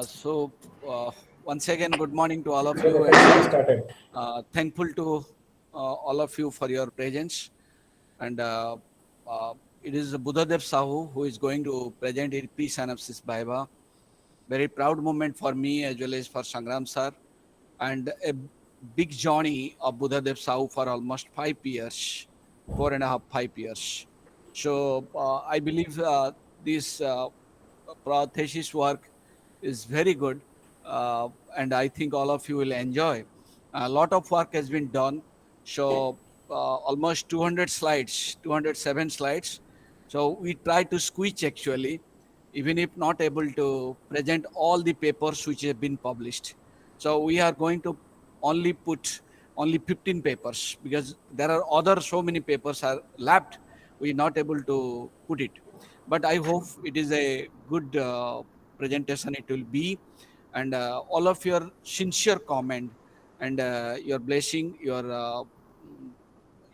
So, once again, good morning to all of So you, recording and has started. thankful to all of you for your presence. And uh, it is Buddhadev Sahu who is going to present a pre-synopsis Bhaiba. Very proud moment for me as well as for Sangram sir, and a big journey of Buddhadev Sahu for almost 5 years, 4.5, 5 years. So I believe this thesis work is very good, and I think all of you will enjoy. A lot of work has been done, so almost 200 slides, 207 slides. So we try to squeeze actually, even if not able to present all the papers which have been published. So we are going to only put only 15 papers because there are other so many papers are left. We are not able to put it, but I hope it is a good presentation. It will be, and all of your sincere comment and your blessing, your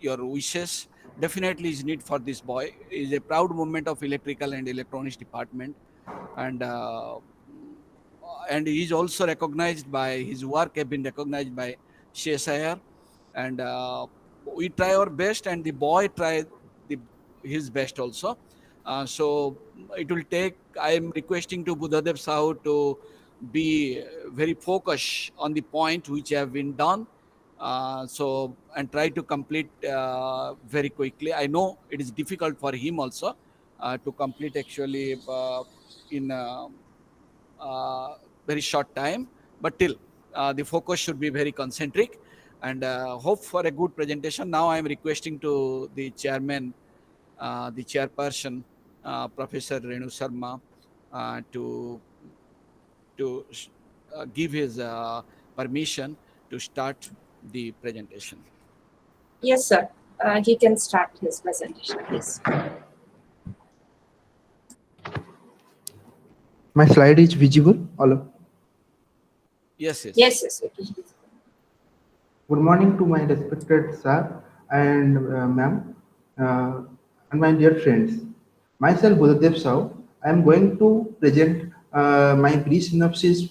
wishes definitely is need for this boy. It is a proud moment of electrical and electronics department, and he is also recognized by his work have been recognized by CSIR, and we try our best, and the boy try the his best also. So it will take. I am requesting to Buddhadev Sahu to be very focused on the point which have been done. So and try to complete very quickly. I know it is difficult for him also to complete actually in uh, very short time, but till the focus should be very concentric, and hope for a good presentation. Now I am requesting to the chairman, the chairperson, Professor Renu Sharma, to give his permission to start the presentation. Yes, sir. He can start his presentation, please. My slide is visible. Hello. Yes, yes. Yes, yes. Okay. Good morning to my respected sir and ma'am and my dear friends. Myself, Buddhadev Sahu. I am going to present my pre-synopsis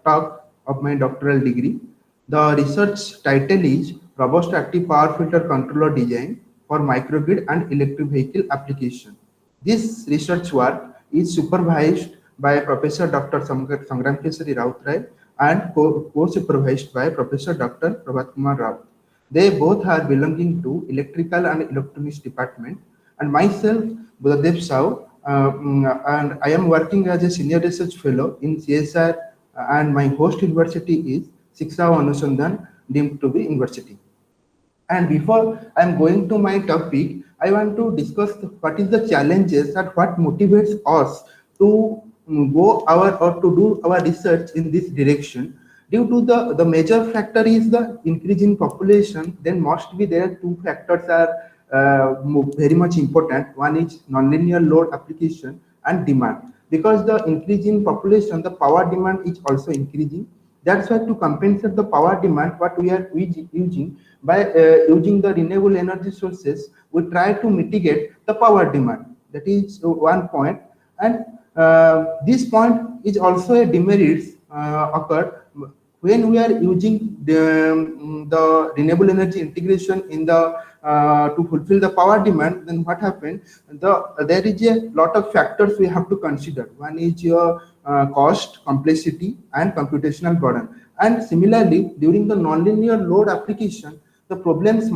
talk of my doctoral degree. The research title is Robust Active Power Filter Controller Design for Microgrid and Electric Vehicle Application. This research work is supervised by Professor Dr. Sangram Kesari Rautrai and co-supervised by Professor Dr. Prabhat Kumar Rao. They both are belonging to Electrical and Electronics Department, and myself, Buddhadev Sahu, and I am working as a senior research fellow in CSR, and my host university is Shiksha Anusandhan deemed to be university. And before I'm going to my topic, I want to discuss what is the challenges and what motivates us to go our or to do our research in this direction. Due to the major factor is the increase in population, then must be there two factors are very much important. One is nonlinear load application and demand. Because the increase in population, the power demand is also increasing. That's why to compensate the power demand, what we are using by using the renewable energy sources, we try to mitigate the power demand. That is one point, and this point is also a demerit occurred when we are using the renewable energy integration in the to fulfill the power demand. Then what happened? There is a lot of factors we have to consider. One is your cost, complexity, and computational burden. And similarly, during the nonlinear load application, the problems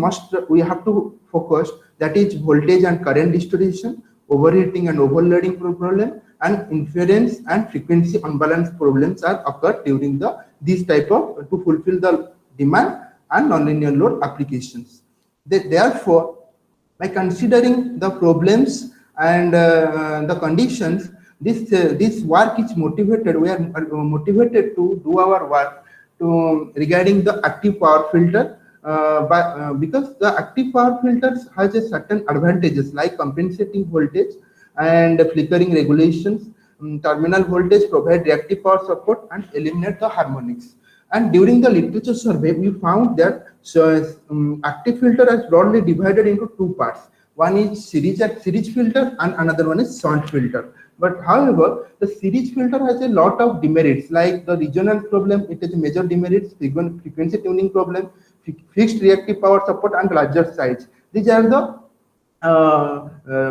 we have to focus, that is voltage and current distribution, overheating and overloading problem, and inference and frequency unbalance problems are occurred during this type of to fulfill the demand and nonlinear load applications. Therefore, by considering the problems and the conditions, this work is motivated. We are motivated to do our work to regarding the active power filter. Because the active power filters has a certain advantages like compensating voltage and flickering regulations, terminal voltage, provide reactive power support, and eliminate the harmonics. And during the literature survey, we found that active filter is broadly divided into two parts. One is series filter and another one is shunt filter. But however, the series filter has a lot of demerits, like the resonance problem. It has major demerits, frequency tuning problem, fixed reactive power support, and larger size. These are the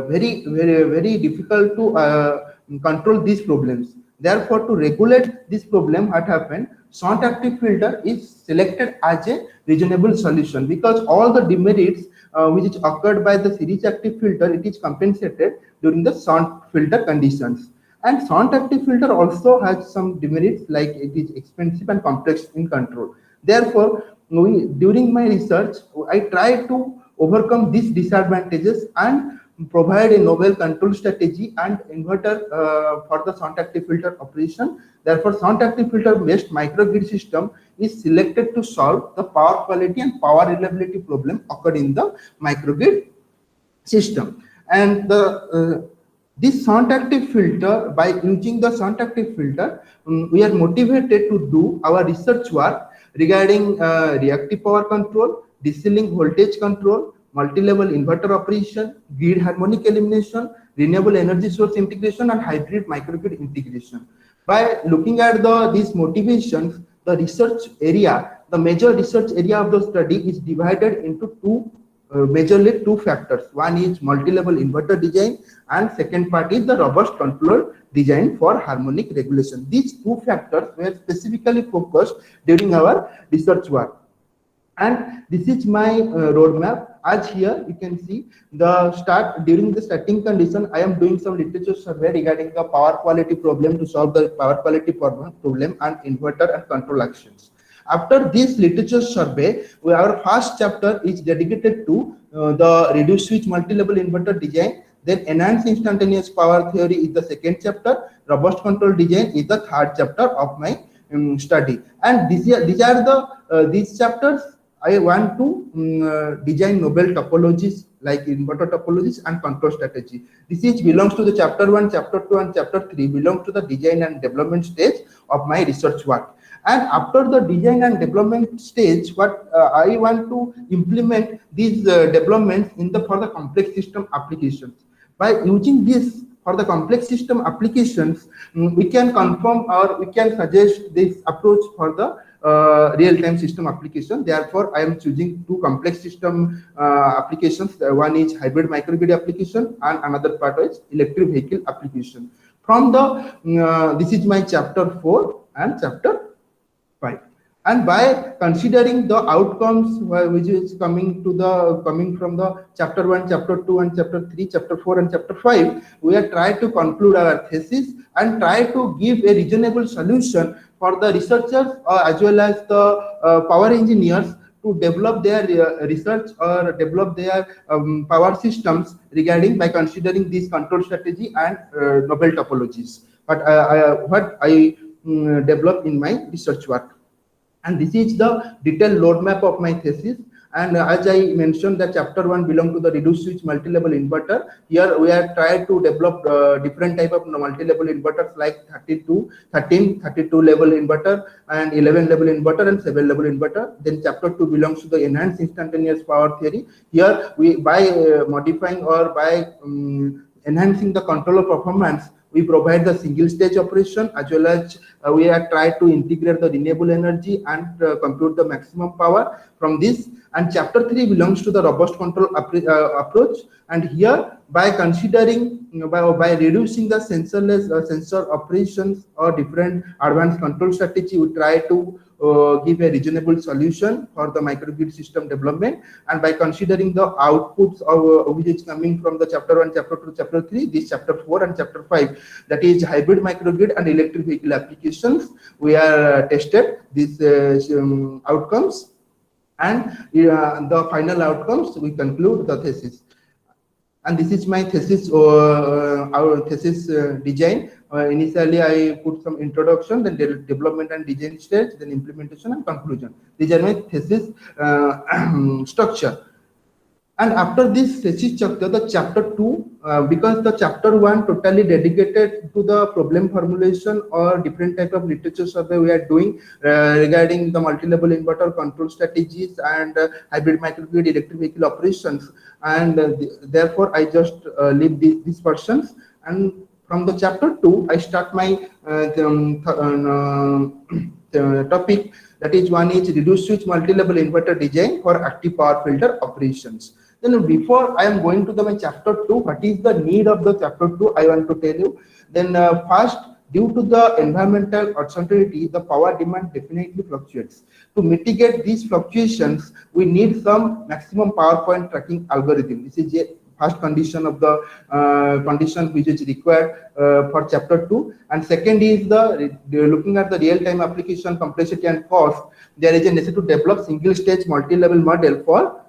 very difficult to control these problems. Therefore, to regulate this problem, what happened? Short active filter is selected as a reasonable solution, because all the demerits which is occurred by the series active filter, it is compensated during the short filter conditions. And short active filter also has some demerits, like it is expensive and complex in control. Therefore, during my research, I try to overcome these disadvantages and provide a novel control strategy and inverter for the short active filter operation. Therefore, short active filter based microgrid system is selected to solve the power quality and power reliability problem occurred in the microgrid system. And this short active filter, by using the short active filter, we are motivated to do our research work regarding reactive power control, DC-link voltage control, multi-level inverter operation, grid harmonic elimination, renewable energy source integration, and hybrid microgrid integration. By looking at these motivations, the research area, the major research area of the study is divided into majorly two factors. One is multi-level inverter design, and second part is the robust controller design for harmonic regulation. These two factors were specifically focused during our research work. And this is my roadmap. As here you can see, during the starting condition, I am doing some literature survey regarding the power quality problem to solve the power quality problem and inverter and control actions. After this literature survey, our first chapter is dedicated to the reduced switch multi-level inverter design. Then enhanced instantaneous power theory is the second chapter. Robust control design is the third chapter of my study. And these chapters I want to design novel topologies like inverter topologies and control strategy. This belongs to the chapter 1, chapter 2, and chapter 3 belong to the design and development stage of my research work. And after the design and development stage, what I want to implement these developments for the complex system applications. By using this for the complex system applications, we can confirm or we can suggest this approach for the real-time system application. Therefore, I am choosing two complex system applications. One is hybrid microgrid application, and another part is electric vehicle application. From the this is my chapter 4 and chapter 5. And by considering the outcomes which is coming from the chapter 1, chapter 2, and chapter 3, chapter 4, and chapter 5, we are trying to conclude our thesis and try to give a reasonable solution for the researchers as well as the power engineers to develop their research or develop their power systems regarding by considering this control strategy and novel topologies. But what I developed in my research work. And this is the detailed roadmap of my thesis. And as I mentioned, that chapter 1 belongs to the reduced switch multi-level inverter. Here we are trying to develop different type of multi-level inverters like 32 level inverter, and 11 level inverter, and 7 level inverter. Then chapter 2 belongs to the enhanced instantaneous power theory. Here we, by modifying or by enhancing the controller performance, we provide the single stage operation, as well as we are trying to integrate the renewable energy and compute the maximum power from this. And chapter 3 belongs to the robust control approach. And here, by considering, by reducing the sensorless sensor operations or different advanced control strategy, we try to give a reasonable solution for the microgrid system development. And by considering the outputs of which is coming from the chapter 1, chapter 2, chapter 3, this chapter 4 and chapter 5, that is hybrid microgrid and electric vehicle applications, we are tested these outcomes, and the final outcomes, we conclude the thesis. And this is my thesis, our thesis design. Initially, I put some introduction, then development and design stage, then implementation and conclusion. These are my thesis structure. And after this thesis structure, the chapter 2, because the chapter 1 totally dedicated to the problem formulation or different type of literature survey we are doing regarding the multi-level inverter control strategies and hybrid microgrid electric vehicle operations. And therefore, I just leave these portions. And from the chapter 2, I start my topic. That is, one is reduced switch multi-level inverter design for active power filter operations. Then before I am going to my chapter 2, what is the need of the chapter 2, I want to tell you. Then first, due to the environmental uncertainty, the power demand definitely fluctuates. To mitigate these fluctuations, we need some maximum power point tracking algorithm. This is a first condition of the condition which is required for chapter 2. And second is the looking at the real-time application complexity and cost. There is a necessity to develop single-stage multi-level model for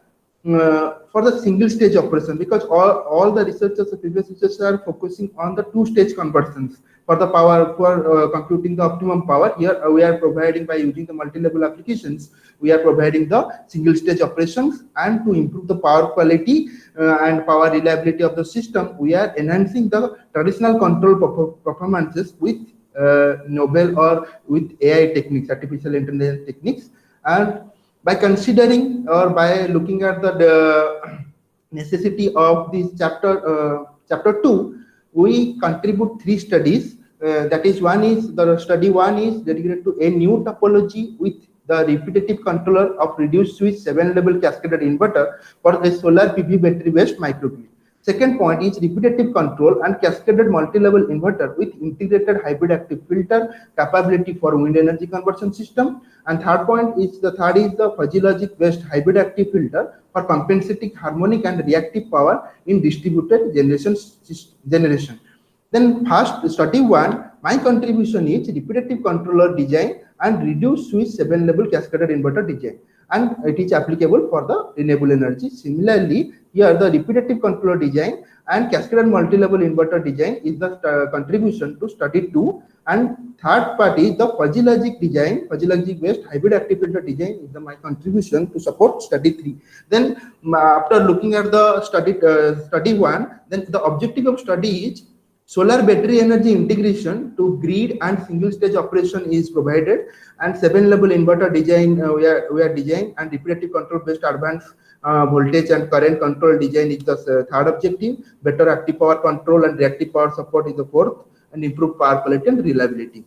the single stage operation, because all the researchers, the previous researchers, are focusing on the two-stage conversions for the power, for computing the optimum power. Here we are providing, by using the multi-level applications, we are providing the single stage operations, and to improve the power quality and power reliability of the system, we are enhancing the traditional control performances with novel or with AI techniques, artificial intelligence techniques. And by considering or by looking at the necessity of this chapter 2, we contribute 3 studies. That is, one is the study 1 is dedicated to a new topology with the repetitive controller of reduced switch 7-level cascaded inverter for a solar PV battery based microgrid. Second point is repetitive control and cascaded multi-level inverter with integrated hybrid active filter capability for wind energy conversion system. And third is the fuzzy logic based hybrid active filter for compensating harmonic and reactive power in distributed generation. Then first, study 1, my contribution is repetitive controller design and reduced switch 7-level cascaded inverter design, and it is applicable for the renewable energy. Similarly, here the repetitive controller design and cascaded multi-level inverter design is the contribution to study 2, and third part is the fuzzy logic design, fuzzy logic based hybrid active filter design is my contribution to support study 3. Then after looking at the study 1, then the objective of study is solar battery energy integration to grid and single stage operation is provided, and 7-level inverter design we are designing, and repetitive control based advanced voltage and current control design is the third objective. Better active power control and reactive power support is the fourth, and improved power quality and reliability.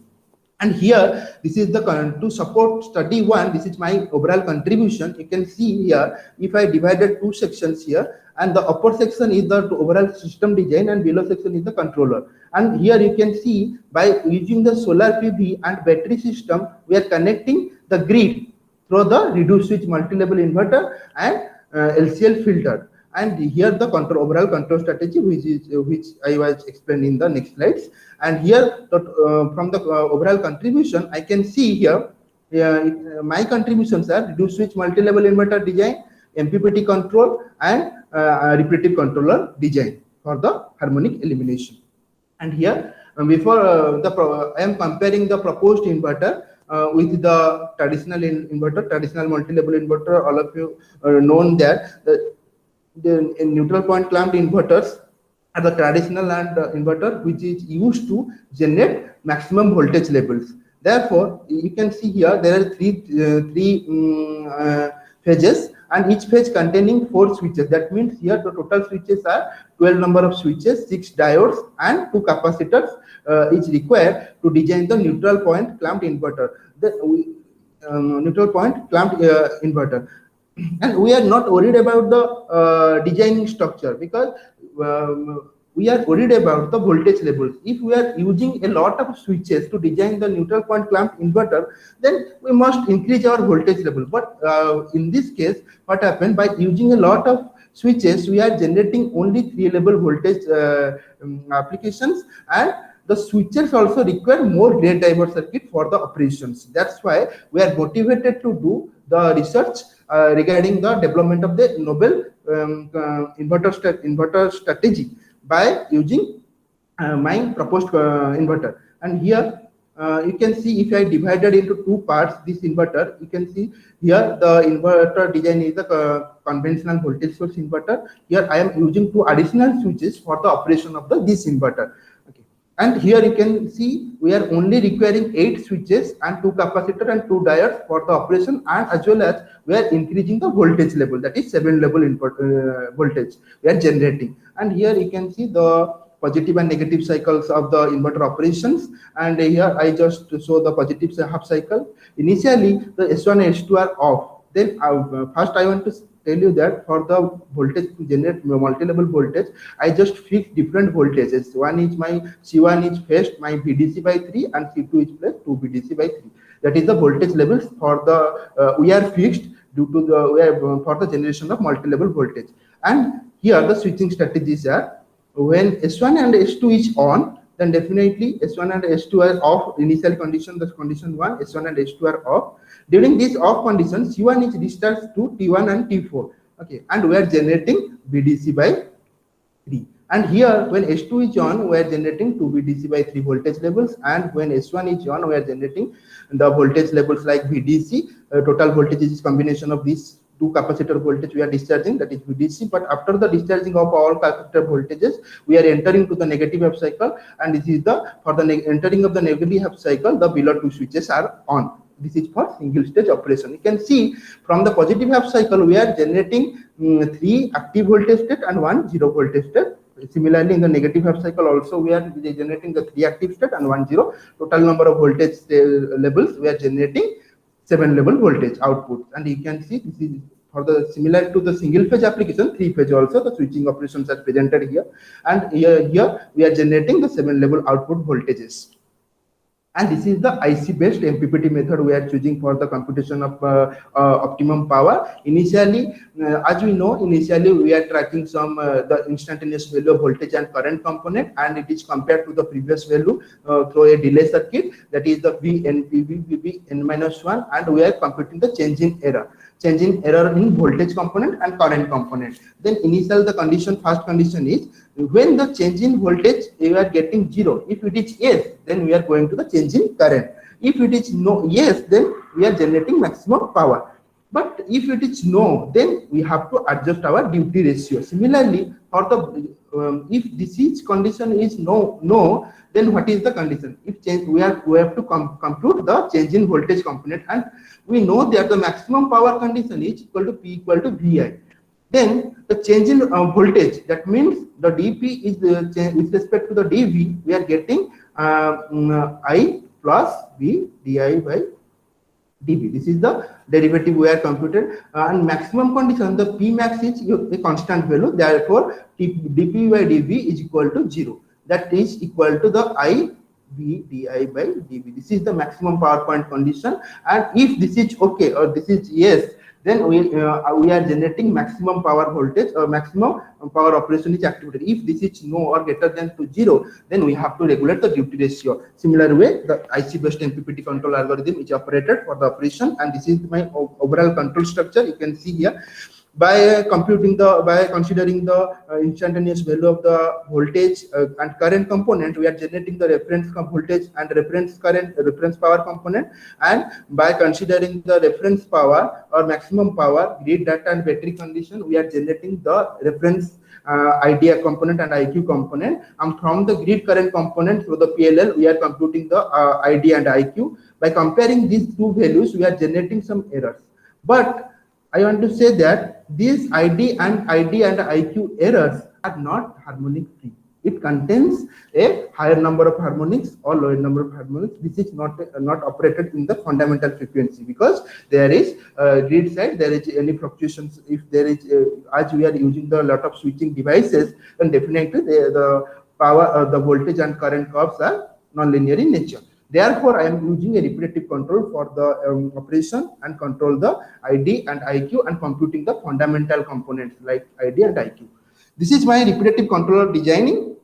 And here, this is the to support study 1. This is my overall contribution. You can see here, if I divided 2 sections here, and the upper section is the overall system design, and below section is the controller. And here you can see, by using the solar PV and battery system, we are connecting the grid through the reduced switch multi-level inverter and LCL filter. And here the overall control strategy, which I was explaining in the next slides. And here from the overall contribution, I can see here my contributions are reduced switch multi-level inverter design, MPPT control, and repetitive controller design for the harmonic elimination. And here before I am comparing the proposed inverter with the traditional inverter, traditional multi-level inverter. All of you known that the neutral point clamped inverters are the traditional and inverter which is used to generate maximum voltage levels. Therefore, you can see here there are three phases, and each phase containing 4 switches. That means here the total switches are 12 number of switches, 6 diodes, and 2 capacitors is required to design the neutral point clamped inverter. The neutral point clamped inverter. And we are not worried about the designing structure, because we are worried about the voltage levels. If we are using a lot of switches to design the neutral point clamped inverter, then we must increase our voltage level. But in this case, what happened, by using a lot of switches, we are generating only 3-level voltage applications, and the switches also require more gate driver circuit for the operations. That's why we are motivated to do the research regarding the development of the novel inverter strategy by using my proposed inverter. And here you can see, if I divided into 2 parts this inverter, you can see here the inverter design is the conventional voltage source inverter. Here I am using 2 additional switches for the operation of this inverter. And here you can see we are only requiring 8 switches and 2 capacitor and 2 diodes for the operation, and as well as we are increasing the voltage level, that is 7-level voltage we are generating. And here you can see the positive and negative cycles of the inverter operations. And here I just show the positive half cycle. Initially, the S1 and S2 are off. Then first I want to tell you that for the voltage to generate multi-level voltage, I just fix different voltages. One is my C1 is fetched my VDC by 3 and C2 is placed 2 VDC by 3. That is the voltage levels for the we are fixed due to the for the generation of multi-level voltage. And here the switching strategies are, when S1 and S2 is on, then definitely S1 and S2 are off. Initial condition, the condition 1, S1 and S2 are off. During this off condition, C1 is discharged to T1 and T4. Okay, and we are generating VDC by 3. And here, when S2 is on, we are generating 2 VDC by 3 voltage levels, and when S1 is on, we are generating the voltage levels like VDC. Total voltage is combination of these two capacitor voltage we are discharging, that is VDC. But after the discharging of all capacitor voltages, we are entering to the negative half cycle, and this is the for the entering of the negative half cycle, the below two switches are on. This is for single stage operation. You can see from the positive half cycle, we are generating 3 active voltage state and 1 zero voltage state. Similarly, in the negative half cycle also, we are generating the 3 active state and 1 zero. Total number of voltage levels, we are generating 7 level voltage output. And you can see this is for the similar to the single phase application, 3 phase also the switching operations are presented here. And here we are generating the 7 level output voltages. And this is the IC based MPPT method we are choosing for the computation of optimum power. Initially, as we know, initially we are tracking some the instantaneous value of voltage and current component, and it is compared to the previous value through a delay circuit, that is the VNPV n-1, and we are computing the change in error in voltage component and current component. Then initial the condition, first condition is when the change in voltage we are getting 0. If it is yes, then we are going to the change in current. If it is no, yes, then we are generating maximum power. But if it is no, then we have to adjust our duty ratio. Similarly, for the if this is condition is no, then what is the condition? If change, we have to compute the change in voltage component, and we know that the maximum power condition is equal to P equal to VI. Then the change in voltage, that means the dP is with respect to the dV, we are getting I plus V di by dV. This is the derivative we are computed, and maximum condition, the P max is a constant value, therefore dP by dV is equal to 0. That is equal to the I V di by dV. This is the maximum power point condition, and if this is okay or this is yes, then we are generating maximum power voltage or maximum power operation is activated. If this is no or greater than to 0, then we have to regulate the duty ratio. Similar way, the IC based MPPT control algorithm is operated for the operation, and this is my overall control structure. You can see here, by considering the instantaneous value of the voltage and current component, we are generating the reference voltage and reference current, reference power component, and by considering the reference power or maximum power, grid data and battery condition, we are generating the reference IDA component and IQ component, and from the grid current component through the PLL, we are computing the ID and IQ. By comparing these two values, we are generating some errors. But I want to say that these ID and IQ errors are not harmonic free. It contains a higher number of harmonics or lower number of harmonics. This is not operated in the fundamental frequency, because there is grid side, there is any fluctuations. If there is as we are using the lot of switching devices, then definitely the power, the voltage and current curves are non-linear in nature. Therefore, I am using a repetitive control for the operation and control the ID and IQ and computing the fundamental components like ID and IQ. This is my repetitive controller designing.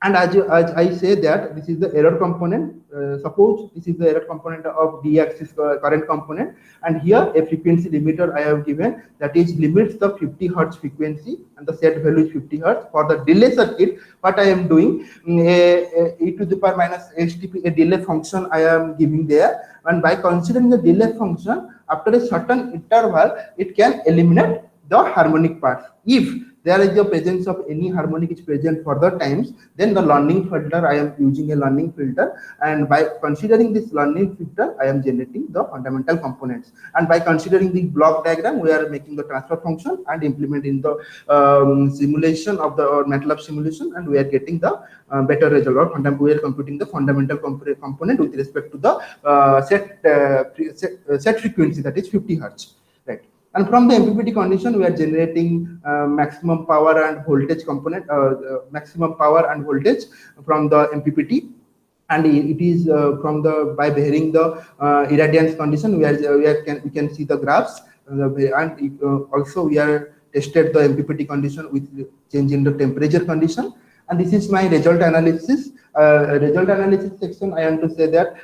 And as I say that this is the error component. Suppose this is the error component of D-axis current component, and here a frequency limiter I have given, that is limits the 50 Hertz frequency, and the set value is 50 Hertz. For the delay circuit, what I am doing, e to the power minus HTP, a delay function I am giving there, and by considering the delay function, after a certain interval, it can eliminate the harmonic parts. If there is the presence of any harmonic is present for the times, then the learning filter, I am using a learning filter, and by considering this learning filter, I am generating the fundamental components. And by considering the block diagram, we are making the transfer function and implementing the simulation of the MATLAB simulation, and we are getting the better result, or we are computing the fundamental component with respect to the set frequency, that is 50 Hertz, right? And from the MPPT condition, we are generating maximum power and voltage component, maximum power and voltage from the MPPT. And it is from the, by varying the irradiance condition, we can see the graphs, and also we are tested the MPPT condition with change in the temperature condition. And this is my result analysis. Result analysis section, I want to say that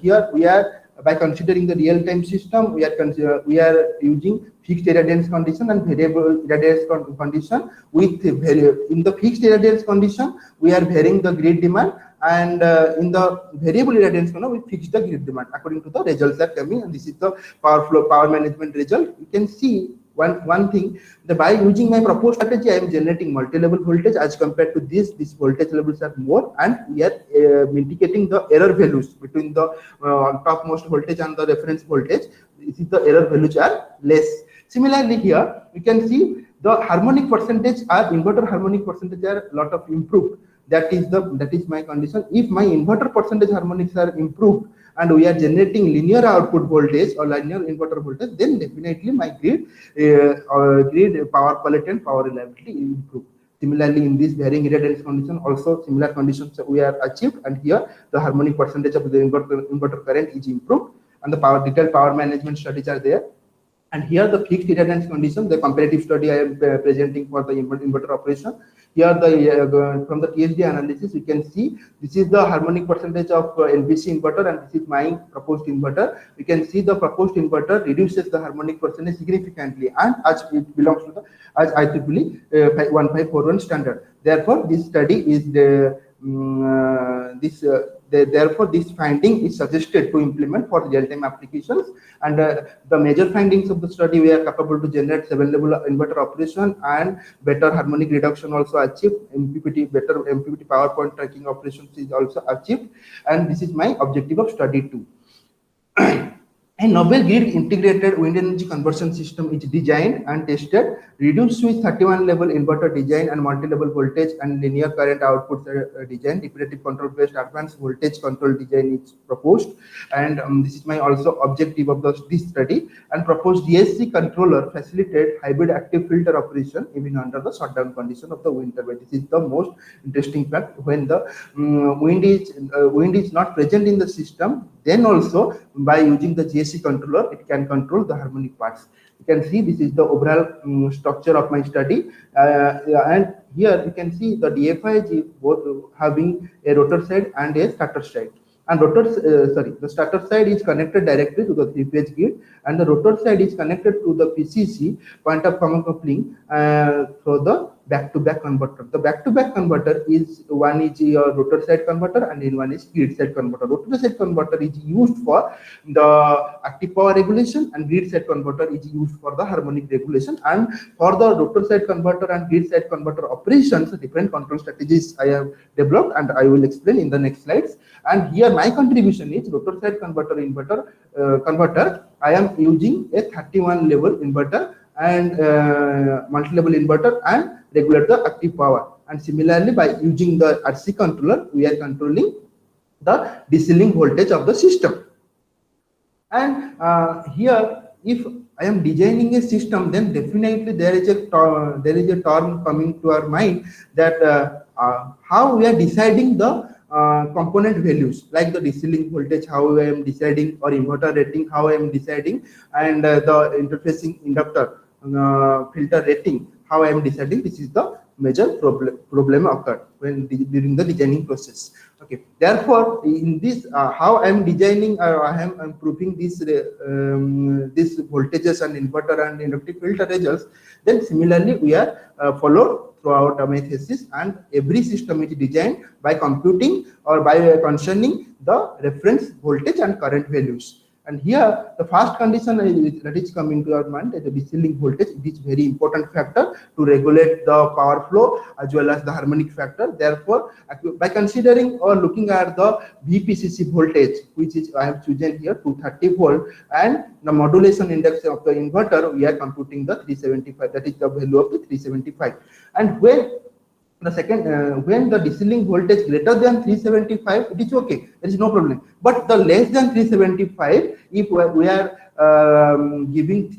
here we are, by considering the real-time system, we are using fixed irradiance condition and variable irradiance condition. With in the fixed irradiance condition, we are varying the grid demand, and in the variable irradiance condition, we fix the grid demand according to the results that coming. And this is the power management result. You can see one thing, that by using my proposed strategy, I am generating multi-level voltage. As compared to this voltage levels are more, and we are mitigating the error values between the topmost voltage and the reference voltage. This is the error values are less. Similarly, here we can see the harmonic percentage, inverter harmonic percentage are a lot of improved. That is my condition. If my inverter percentage harmonics are improved, and we are generating linear output voltage or linear inverter voltage, then definitely my grid power quality and power reliability improve. Similarly, in this varying irradiance condition, also similar conditions we are achieved, and here the harmonic percentage of the inverter current is improved, and the detailed power management studies are there. And here the fixed irradiance condition, the comparative study I am presenting for the inverter operation. Here from the TSD analysis, we can see this is the harmonic percentage of LVC inverter, and this is my proposed inverter. We can see the proposed inverter reduces the harmonic percentage significantly, and as it belongs to the IEEE 1541 standard. Therefore, this study is therefore this finding is suggested to implement for real-time applications. And the major findings of the study, we are capable to generate 7-level inverter operation, and better harmonic reduction also achieved. Better MPPT power point tracking operations is also achieved, and this is my objective of study 2. A novel grid integrated wind energy conversion system is designed and tested. Reduced switch 31-level inverter design and multi-level voltage and linear current outputs are designed. Depurative control based advanced voltage control design is proposed, and this is my also objective of this study. And proposed DSC controller facilitate hybrid active filter operation even under the shutdown condition of the wind turbine. This is the most interesting fact. When the wind is not present in the system, then also by using the GSC controller, it can control the harmonic parts. You can see this is the overall structure of my study, and here you can see the DFI is both having a rotor side and a starter side. And the starter side is connected directly to the 3-phase grid, and the rotor side is connected to the PCC, point of common coupling, through the back-to-back converter. The back-to-back converter is, one is your rotor side converter and in one is grid side converter. Rotor side converter is used for the active power regulation, and grid side converter is used for the harmonic regulation. And for the rotor side converter and grid side converter operations, different control strategies I have developed, and I will explain in the next slides. And here my contribution is rotor side converter converter. I am using a 31-level inverter and multi-level inverter and regulate the active power. And similarly, by using the RC controller, we are controlling the DC-link voltage of the system. And here, if I am designing a system, then definitely there is a term coming to our mind, that how we are deciding the component values, like the DC-link voltage, how I am deciding, or inverter rating, how I am deciding, and the interfacing inductor filter rating, how I am deciding. This is the major problem occurred when during the designing process. Okay, therefore in this how I am designing, I am improving this voltages and inverter and inductive filter results. Then similarly we are followed throughout my thesis, and every system is designed by computing or by concerning the reference voltage and current values. And here, the first condition that is coming to our mind is the DC link voltage. It is very important factor to regulate the power flow as well as the harmonic factor. Therefore, by considering or looking at the VPCC voltage, which is I have chosen here 230 volt, and the modulation index of the inverter, we are computing the 375. That is the value of the 375. And when the second, when the DC link voltage greater than 375, it is okay, there is no problem. But the less than 375, if we are giving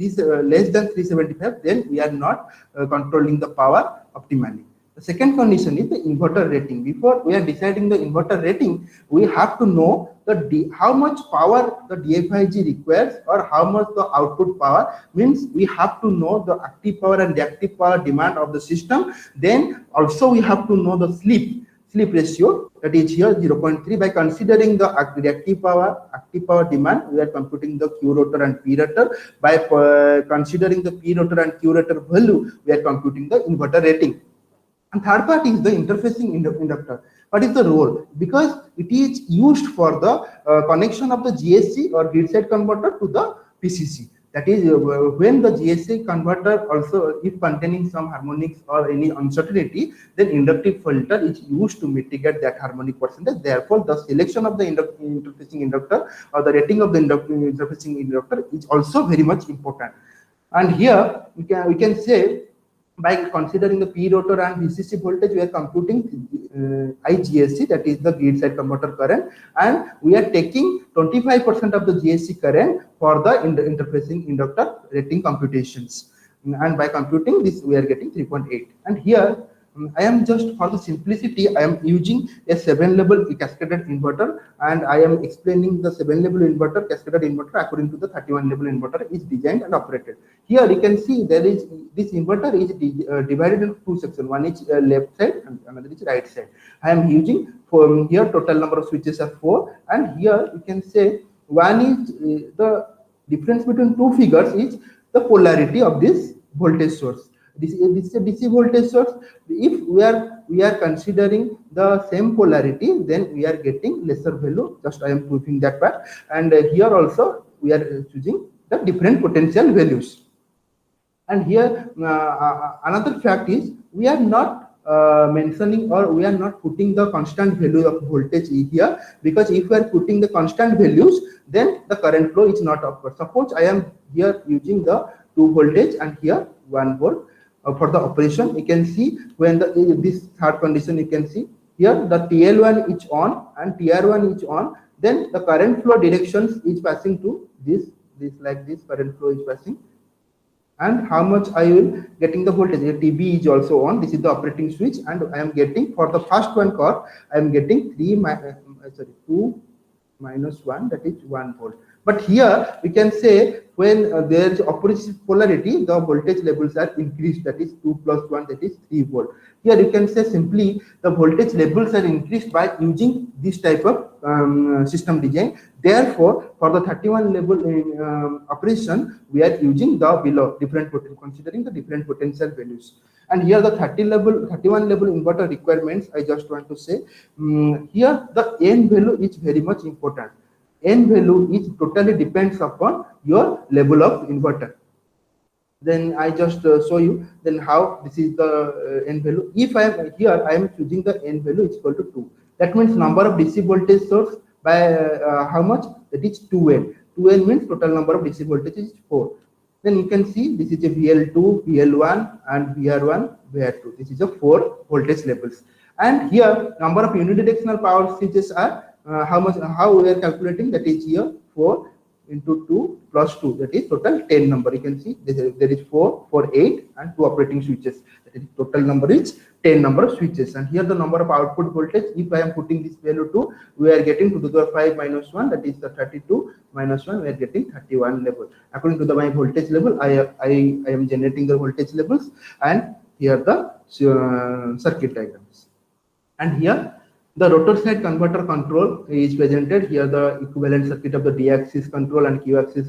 less than 375, then we are not controlling the power optimally. The second condition is the inverter rating. Before we are deciding the inverter rating, we have to know how much power the DFIG requires, or how much the output power. Means we have to know the active power and reactive power demand of the system. Then also we have to know the sleep ratio, that is here 0.3. By considering the reactive power, active power demand, we are computing the Q rotor and P rotor. By considering the P rotor and Q rotor value, we are computing the inverter rating. And third part is the interfacing inductor. What is the role? Because it is used for the connection of the GSC or grid side converter to the PCC. That is when the GSC converter also, if containing some harmonics or any uncertainty, then inductive filter is used to mitigate that harmonic percentage. Therefore, the selection of the interfacing inductor or the rating of the interfacing inductor is also very much important. And here we can say, by considering the P rotor and VCC voltage, we are computing IGSC, that is the grid side converter current, and we are taking 25% of the GSC current for the interfacing inductor rating computations. And by computing this, we are getting 3.8. And here I am just, for the simplicity, I am using a 7-level cascaded inverter, and I am explaining the 7-level inverter, cascaded inverter, according to the 31-level inverter is designed and operated. Here you can see there is, this inverter is divided into two sections. One is left side and another is right side. I am using, for here total number of switches are 4, and here you can say one is the difference between two figures is the polarity of this voltage source. This is a DC voltage source. If we are considering the same polarity, then we are getting lesser value. Just I am proving that part. And here also we are choosing the different potential values. And here another fact is, we are not mentioning, or we are not putting the constant value of voltage here, because if we are putting the constant values, then the current flow is not occur. Suppose I am here using the 2 voltage and here 1 volt. For the operation, you can see when this third condition, you can see here the TL1 is on and TR1 is on, then the current flow directions is passing to this like this current flow is passing, and how much I will getting the voltage. TB is also on. This is the operating switch, and I am getting, for the first one core, I am getting 2 minus 1, that is 1 volt. But here we can say, when there is opposite polarity, the voltage levels are increased, that is 2 plus 1, that is 3 volt. Here you can say simply the voltage levels are increased by using this type of system design. Therefore, for the 31 level operation, we are using the below different potential, considering the different potential values. And here the 31 level inverter requirements, I just want to say, here the N value is very much important. N value is totally depends upon your level of inverter. Then I just show you then how this is the N value. If I am here, I am choosing the N value is equal to 2. That means number of DC voltage source by how much? That is 2N. 2N means total number of DC voltage is 4. Then you can see this is a VL2, VL1 and VR1, VR2. This is a 4 voltage levels. And here number of unidirectional power switches are how we are calculating, that is here 4 into 2 plus 2, that is total 10 number. You can see there is 4, 8 and 2 operating switches. That is total number is 10 number of switches. And here the number of output voltage, if I am putting this value 2, we are getting to the 5 minus 1, that is the 32 minus 1, we are getting 31 level. According to my voltage level, I am generating the voltage levels, and here the circuit diagrams. And here the rotor side converter control is presented. Here the equivalent circuit of the D-axis control and Q-axis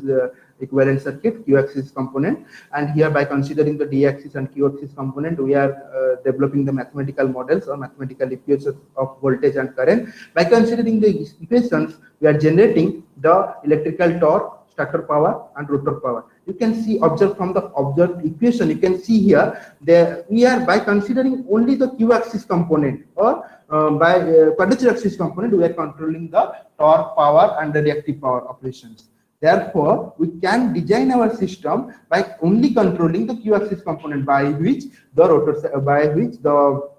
equivalent circuit, Q-axis component. And here, by considering the D-axis and Q-axis component, we are developing the mathematical models or mathematical equations of voltage and current. By considering the equations, we are generating the electrical torque, stator power, and rotor power. You can see, observe from the observed equation, you can see here that we are, by considering only the Q-axis component or by quadrature axis component, we are controlling the torque, power, and the reactive power operations. Therefore, we can design our system by only controlling the Q-axis component, by which the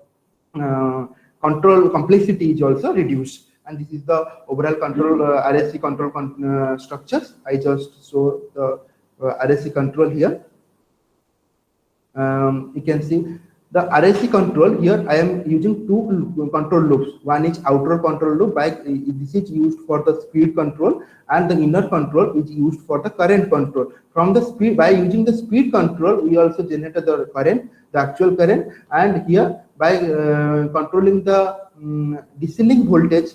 control complexity is also reduced. And this is the overall control RSC control structures. I just show the RSC control here. You can see the RSC control here. I am using two control loops. One is outer control loop, this is used for the speed control, and the inner control is used for the current control. From the speed, by using the speed control, we also generated the current, the actual current, and here by controlling the DC-link voltage,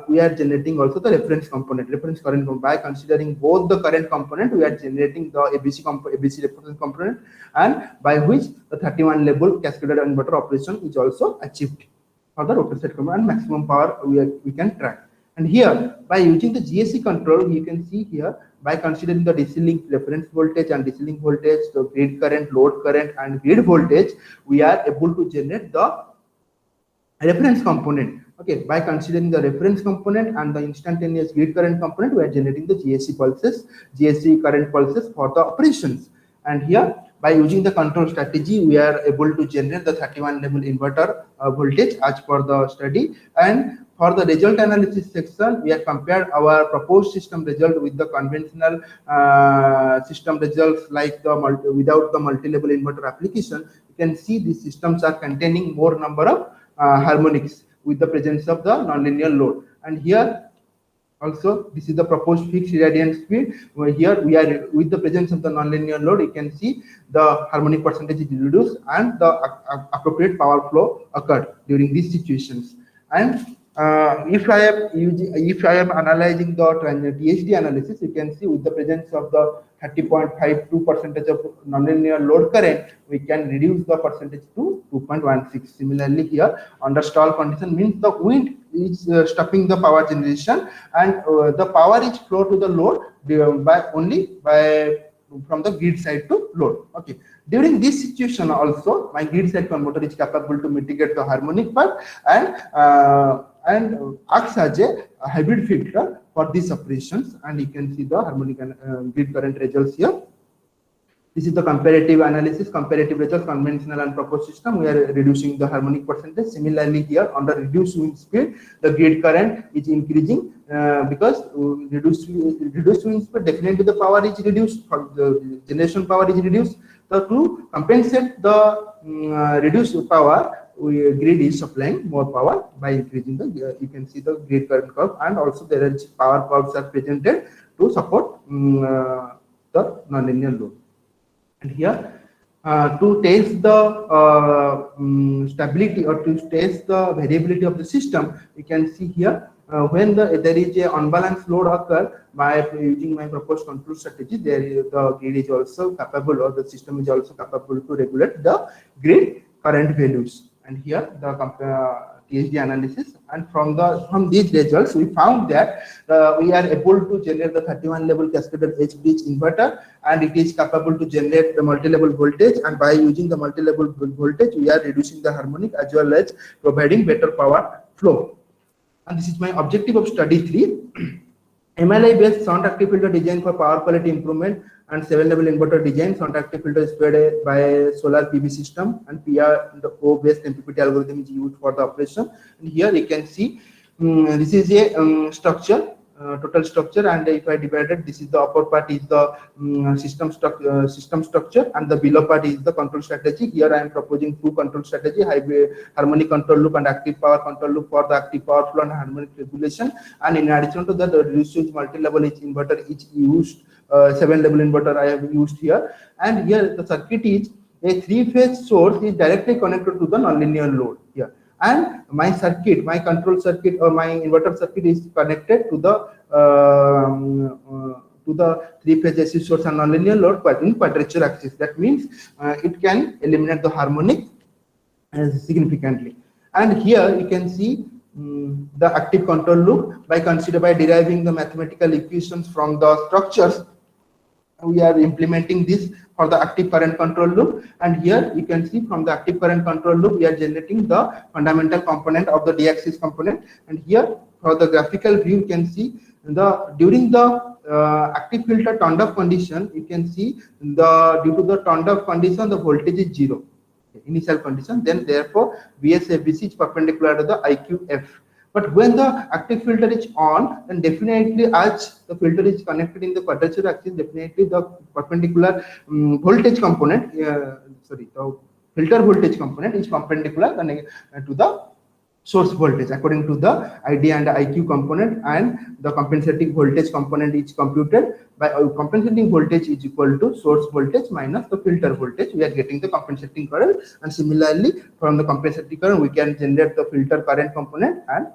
we are generating also the reference component, reference current component. By considering both the current component, we are generating the ABC reference component, and by which the 31 level cascaded inverter operation is also achieved for the rotor set component, and maximum power we can track. And here, by using the GSC control, you can see here, by considering the DC-link reference voltage and DC-link voltage, the grid current, load current, and grid voltage, we are able to generate the reference component. Okay, by considering the reference component and the instantaneous grid current component, we are generating the GSC pulses, GSC current pulses for the operations. And here, by using the control strategy, we are able to generate the 31 level inverter voltage as per the study. And for the result analysis section, we have compared our proposed system result with the conventional system results, like the without the multi-level inverter application. You can see these systems are containing more number of harmonics with the presence of the nonlinear load. And here also, this is the proposed fixed irradiant speed, where here we are with the presence of the nonlinear load, you can see the harmonic percentage is reduced and the appropriate power flow occurred during these situations. And if I am analyzing the THD analysis, you can see with the presence of the 30.52% of nonlinear load current, we can reduce the percentage to 2.16. Similarly, here under stall condition means the wind is stopping the power generation, and the power is flow to the load from the grid side to load. Okay. During this situation also, my grid side converter is capable to mitigate the harmonic part and acts as a hybrid filter for these operations. And you can see the harmonic and grid current results here. This is the comparative analysis, comparative results, conventional and proposed system. We are reducing the harmonic percentage. Similarly, here under reduced wind speed, the grid current is increasing because reduced wind speed, definitely the power is reduced, the generation power is reduced. So to compensate the reduced power, grid is supplying more power by increasing the, you can see the grid current curve, and also there is power curves are presented to support the nonlinear load. And here to test the stability or to test the variability of the system, you can see here when there is a unbalanced load occur, by using my proposed control strategy, the grid is also capable, or the system is also capable to regulate the grid current values. And here the THD analysis, and from these results we found that we are able to generate the 31 level cascaded H bridge inverter, and it is capable to generate the multi-level voltage, and by using the multi-level voltage we are reducing the harmonic as well as providing better power flow. And this is my objective of study 3. MLI based sound active filter design for power quality improvement, and 7-level inverter design. Sound active filter is spread by solar PV system, and PRO based MPPT algorithm is used for the operation. And here you can see this is a structure, total structure, and if I divided, this is the upper part is the system structure, and the below part is the control strategy. Here I am proposing two control strategy: harmonic control loop and active power control loop for the active power flow and harmonic regulation. And in addition to that, the reduced switch multi-level inverter is used. 7-level inverter I have used here. And here the circuit is a 3-phase source is directly connected to the nonlinear load here. And my circuit, my control circuit or my inverter circuit is connected to the to the three-phase AC source and nonlinear load in quadrature axis. That means it can eliminate the harmonic significantly. And here you can see the active control loop by deriving the mathematical equations from the structures. We are implementing this for the active current control loop, and here you can see from the active current control loop we are generating the fundamental component of the D-axis component. And here for the graphical view you can see during the active filter turned off condition, you can see due to the turned off condition the voltage is 0, initial condition, then therefore VSFVC is perpendicular to the IQF. But when the active filter is on, then definitely as the filter is connected in the quadrature axis, definitely the perpendicular voltage component, the filter voltage component is perpendicular to the source voltage according to the ID and IQ component, and the compensating voltage component is computed by compensating voltage is equal to source voltage minus the filter voltage. We are getting the compensating current, and similarly from the compensating current we can generate the filter current component and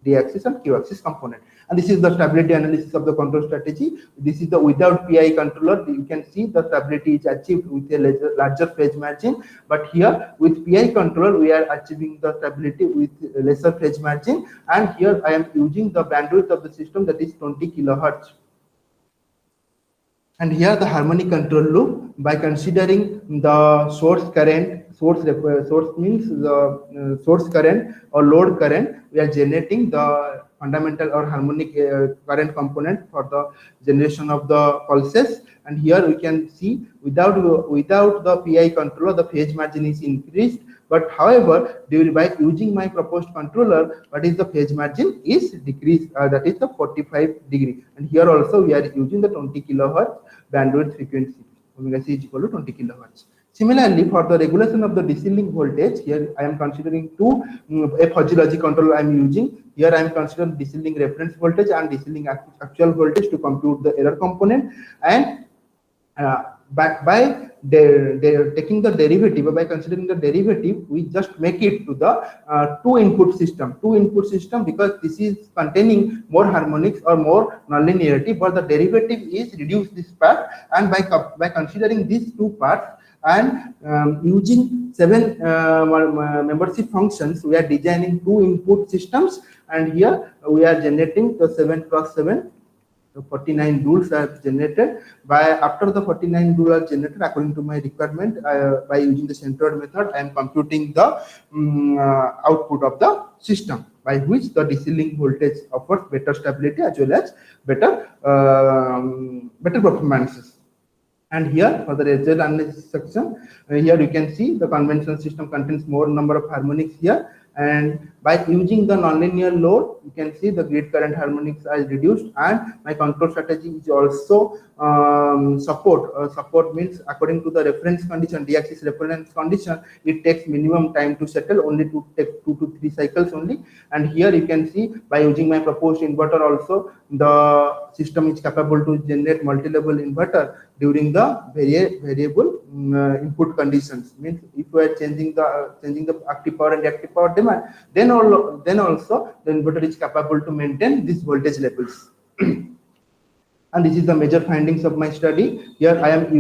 D-axis and Q-axis component. And this is the stability analysis of the control strategy. This is the without PI controller. You can see the stability is achieved with a larger phase margin, but here with PI controller we are achieving the stability with lesser phase margin. And here I am using the bandwidth of the system, that is 20 kilohertz. And here the harmonic control loop, by considering the source current, source means the source current or load current, we are generating the fundamental or harmonic current component for the generation of the pulses. And here we can see without the PI controller the phase margin is increased, but however by using my proposed controller, what is the phase margin is decreased, that is the 45 degree. And here also we are using the 20 kilohertz bandwidth frequency, omega c is equal to 20 kilohertz. Similarly, for the regulation of the DC link voltage, here I am considering a fuzzy logic controller I am using. Here I am considering DC link reference voltage and DC link actual voltage to compute the error component. And by taking the derivative, by considering the derivative, we just make it to the two input system, because this is containing more harmonics or more nonlinearity, but the derivative is reduce this part. And by considering these two parts and using 7 membership functions, we are designing two input systems, and here we are generating the 7 cross 7. The 49 rules are generated. After the 49 rules are generated according to my requirement, by using the centroid method, I am computing the output of the system, by which the DC link voltage offers better stability as well as better performances. And here for the result analysis section, here you can see the conventional system contains more number of harmonics here. And by using the nonlinear load, you can see the grid current harmonics are reduced, and my control strategy is also support means according to the reference condition, D-axis reference condition, it takes minimum time to settle, only to take 2 to 3 cycles only. And here you can see by using my proposed inverter also, the system is capable to generate multi-level inverter during the variable input conditions. Means if we are changing the active power and reactive power demand, then also the inverter is capable to maintain these voltage levels. And this is the major findings of my study. Here I am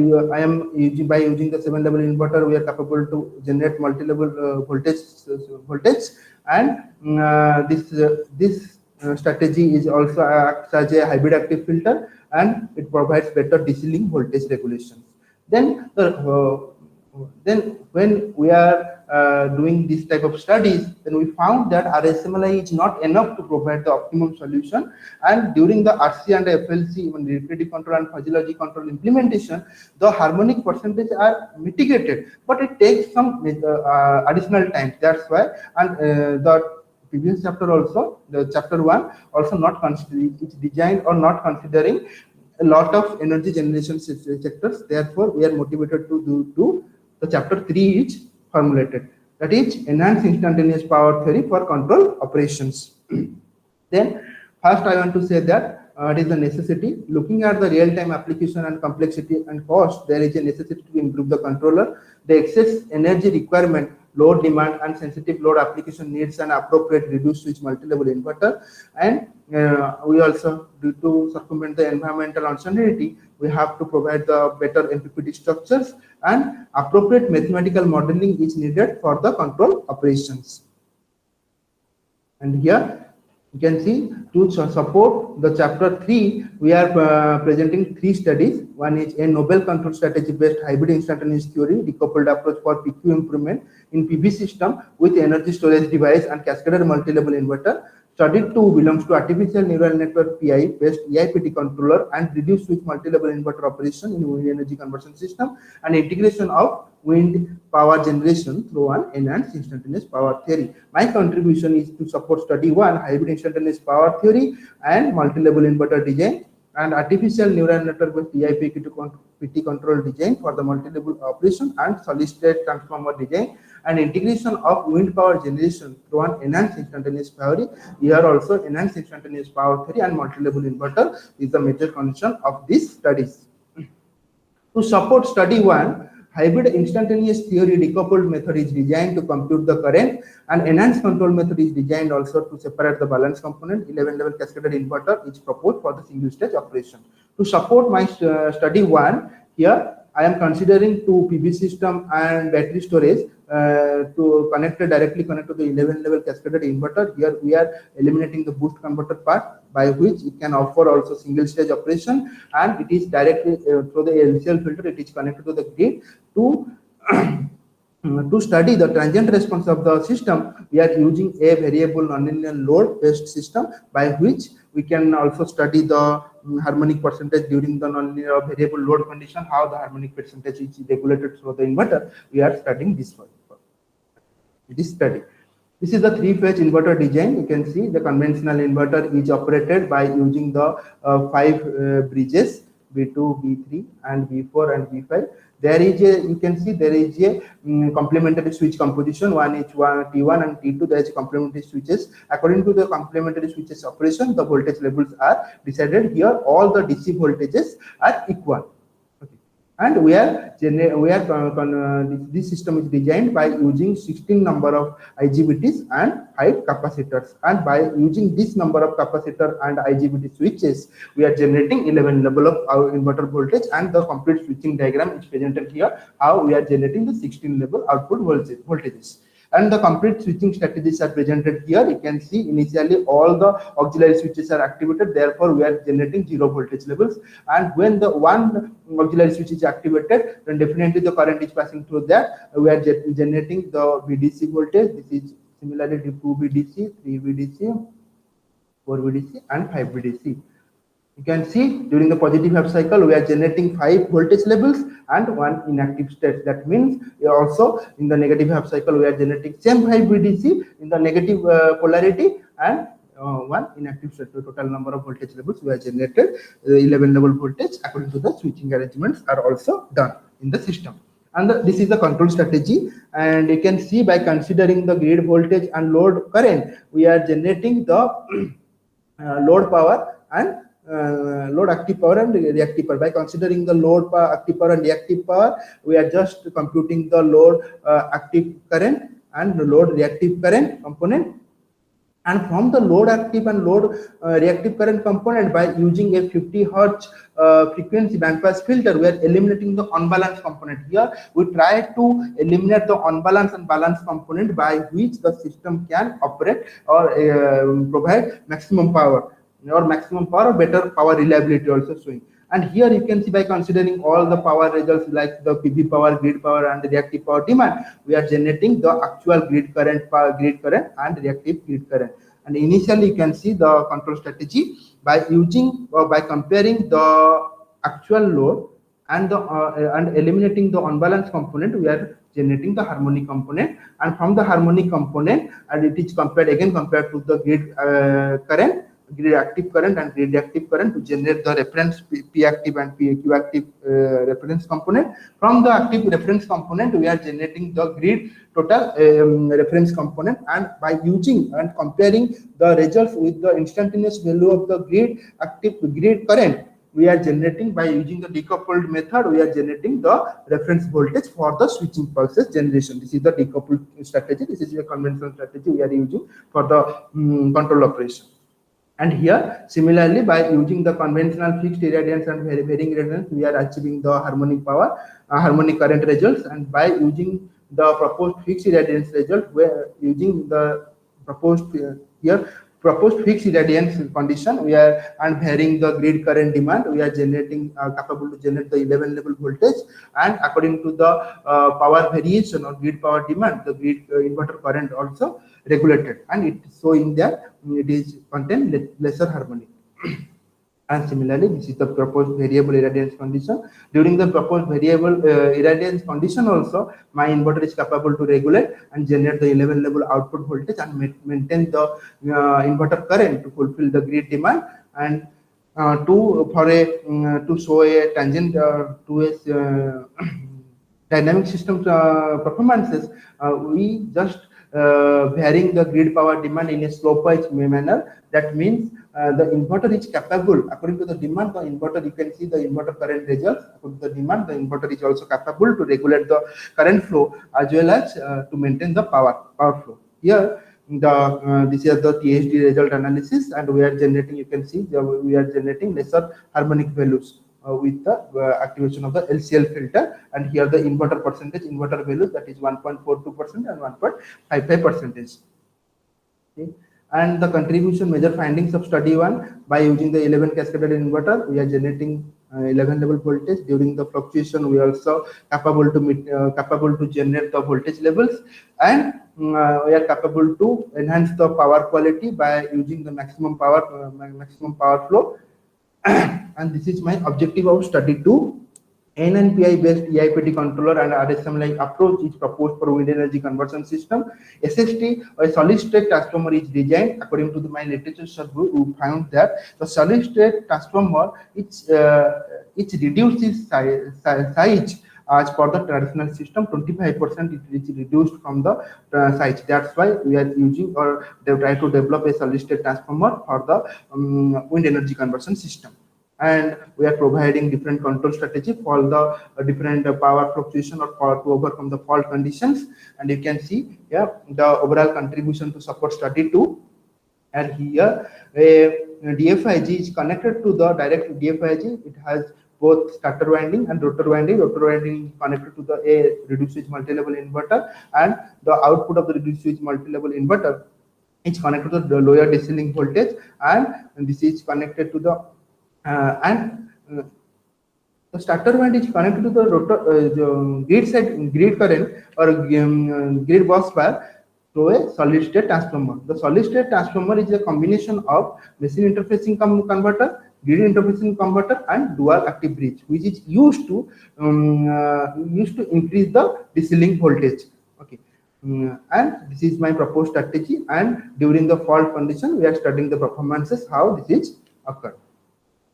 using, by using the 7-level inverter, we are capable to generate multi-level voltage, and this strategy is also acts as a hybrid active filter, and it provides better DC link voltage regulations. Then when we are doing this type of studies, then we found that RSMLI is not enough to provide the optimum solution. And during the RC and FLC, even recursive control and fuzzy logic control implementation, the harmonic percentage are mitigated, but it takes some additional time. That's why, and the previous chapter also, the chapter 1 also not considering, it's designed or not considering a lot of energy generation sectors. Therefore, we are motivated to do the chapter 3 is formulated, that is enhanced instantaneous power theory for control operations. Then first I want to say that it is a necessity. Looking at the real-time application and complexity and cost, there is a necessity to improve the controller. The excess energy requirement low demand and sensitive load application needs an appropriate reduced switch multi-level inverter. And we also, due to circumvent the environmental uncertainty, we have to provide the better MPPT structures, and appropriate mathematical modeling is needed for the control operations. And here you can see, to support the chapter 3, we are presenting 3 studies. One is a novel control strategy based hybrid instantaneous theory decoupled approach for PQ improvement in PV system with energy storage device and cascaded multi-level inverter. Study 2 belongs to artificial neural network PI based EIPT controller and reduced switch multi-level inverter operation in wind energy conversion system, and integration of wind power generation through an enhanced instantaneous power theory. My contribution is to support study 1, hybrid instantaneous power theory and multi-level inverter design, and artificial neural network with EIPT control design for the multi-level operation, and solid state transformer design, and integration of wind power generation through an enhanced instantaneous power. Here also enhanced instantaneous power theory and multi-level inverter is the major condition of these studies. To support study 1, hybrid instantaneous theory decoupled method is designed to compute the current, and enhanced control method is designed also to separate the balance component. 11-level cascaded inverter is proposed for the single stage operation. To support my study 1, here I am considering 2 PV system and battery storage to directly connect to the 11-level cascaded inverter. Here we are eliminating the boost converter part, by which it can offer also single stage operation, and it is directly through the LCL filter, it is connected to the grid. To study the transient response of the system, we are using a variable nonlinear load based system, by which we can also study the harmonic percentage during the nonlinear variable load condition, how the harmonic percentage is regulated through the inverter. We are studying this one. This study. This is the 3-phase inverter design. You can see the conventional inverter is operated by using the 5 bridges, B2, B3, and B4 and B5. There is a, you can see there is a complementary switch composition. One is T1 and T2. There is complementary switches. According to the complementary switches operation, the voltage levels are decided. Here, all the DC voltages are equal. Okay. And this system is designed by using 16 number of IGBTs and 5 capacitors. And by using this number of capacitor and IGBT switches, we are generating 11 level of our inverter voltage, and the complete switching diagram is presented here, how we are generating the 16 level output voltages. And the complete switching strategies are presented here. You can see initially all the auxiliary switches are activated, therefore we are generating 0 voltage levels. And when the one auxiliary switch is activated, then definitely the current is passing through that. We are generating the VDC voltage. This is similarly 2 VDC, 3 VDC, 4 VDC, and 5 VDC. You can see during the positive half cycle, we are generating 5 voltage levels and 1 inactive state. That means also in the negative half cycle, we are generating same 5 VDC in the negative polarity and 1 inactive state. The total number of voltage levels we are generated, 11 level voltage according to the switching arrangements are also done in the system. And this is the control strategy, and you can see by considering the grid voltage and load current, we are generating the load power and load active power and reactive power. By considering the load power, active power and reactive power, we are just computing the load active current and the load reactive current component. And from the load active and load reactive current component, by using a 50 Hz frequency bandpass filter, we are eliminating the unbalanced component. Here we try to eliminate the unbalanced and balanced component, by which the system can operate or provide maximum power or better power reliability also showing. And here you can see by considering all the power results like the PV power, grid power, and the reactive power demand, we are generating the actual grid current and reactive grid current. And initially you can see the control strategy by using or by comparing the actual load and the and eliminating the unbalanced component, we are generating the harmonic component. And from the harmonic component, and it is compared to the grid current, grid active current and grid reactive current, to generate the reference P active and Q active reference component. From the active reference component, we are generating the grid total reference component, and by using and comparing the results with the instantaneous value of the grid active grid current, we are generating by using the decoupled method. We are generating the reference voltage for the switching pulses generation. This is the decoupled strategy. This is a conventional strategy we are using for the control operation. And here, similarly, by using the conventional fixed irradiance and varying irradiance, we are achieving the harmonic power, harmonic current results. And by using the proposed fixed irradiance result, we are using the proposed proposed fixed irradiance condition, we are and varying the grid current demand, we are generating capable to generate the 11 level voltage, and according to the power variation or grid power demand, the grid inverter current also regulated, and it is showing that it is contain lesser harmonic. And similarly, this is the proposed variable irradiance condition. During the proposed variable irradiance condition also, my inverter is capable to regulate and generate the 11 level output voltage and maintain the inverter current to fulfill the grid demand. And to show a tangent to a dynamic system performances, we just varying the grid power demand in a slopewise manner. That means the inverter is capable, according to the demand, the inverter, you can see the inverter current results. According to the demand, the inverter is also capable to regulate the current flow as well as to maintain the power flow. Here, this is the THD result analysis, and we are generating, you can see we are generating lesser harmonic values with the activation of the LCL filter, and here the inverter percentage, inverter values, that is 1.42% and 1.55%. Okay. And the contribution major findings of study 1, by using the 11 cascaded inverter, we are generating 11 level voltage. During the fluctuation, we are also capable to generate the voltage levels, and we are capable to enhance the power quality by using the maximum power flow. And this is my objective of study 2. NNPI based EIPT controller and RSM-like approach is proposed for wind energy conversion system. SST, a solid state transformer, is designed. According to my literature survey, we found that the solid state transformer it reduces size as per the traditional system. 25% it is reduced from the size. That's why we are using or they try to develop a solid state transformer for the wind energy conversion system. And we are providing different control strategy for the different power fluctuation or to overcome the fault conditions. And you can see here the overall contribution to support study 2. And here a DFIG is connected to the direct DFIG. It has both starter winding and rotor winding. Rotor winding is connected to the reduced switch multi-level inverter, and the output of the reduced switch multi-level inverter is connected to the lower DC link voltage, and this is connected to the the starter wind is connected to the rotor grid current or grid bus bar through a solid state transformer. The solid state transformer is a combination of machine interfacing converter, grid interfacing converter, and dual active bridge, which is used to increase the DC link voltage. Okay. And this is my proposed strategy, and during the fault condition we are studying the performances, how this is occurred.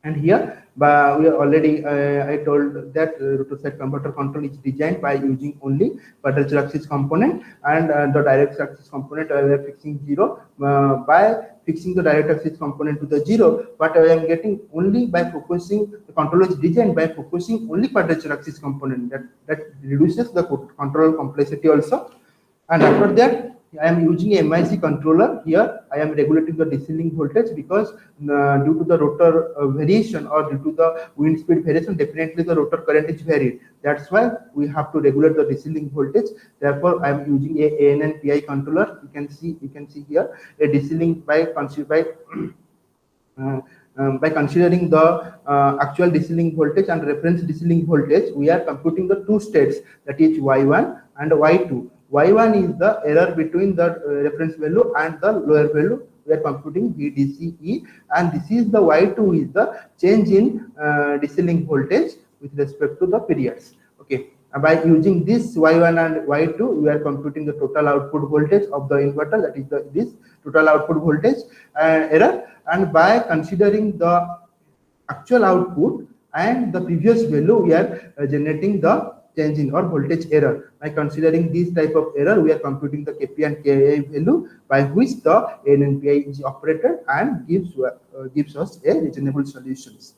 And here, we are already, I told that rotor side converter control is designed by using only quadrature axis component, and the direct axis component we are fixing 0. By fixing the direct axis component to the 0, but I am getting only by focusing, the controller is designed by focusing only quadrature axis component. That reduces the control complexity also. And after that, I am using a MIC controller. Here I am regulating the DC link voltage because due to the rotor variation or due to the wind speed variation, definitely the rotor current is varied. That's why we have to regulate the DC link voltage. Therefore, I am using a ANNPI controller. You can see here a DC link by considering the actual DC link voltage and reference DC link voltage. We are computing the two states, that is Y1 and Y2. Y1 is the error between the reference value and the lower value. We are computing VDCE, and this is the Y2 is the change in DC link voltage with respect to the periods. Okay. By using this Y1 and Y2, we are computing the total output voltage of the inverter, that is this total output voltage error. And by considering the actual output and the previous value, we are generating the change in or voltage error. By considering this type of error, we are computing the Kp and Ka value by which the NNPI is operated and gives us a reasonable solutions.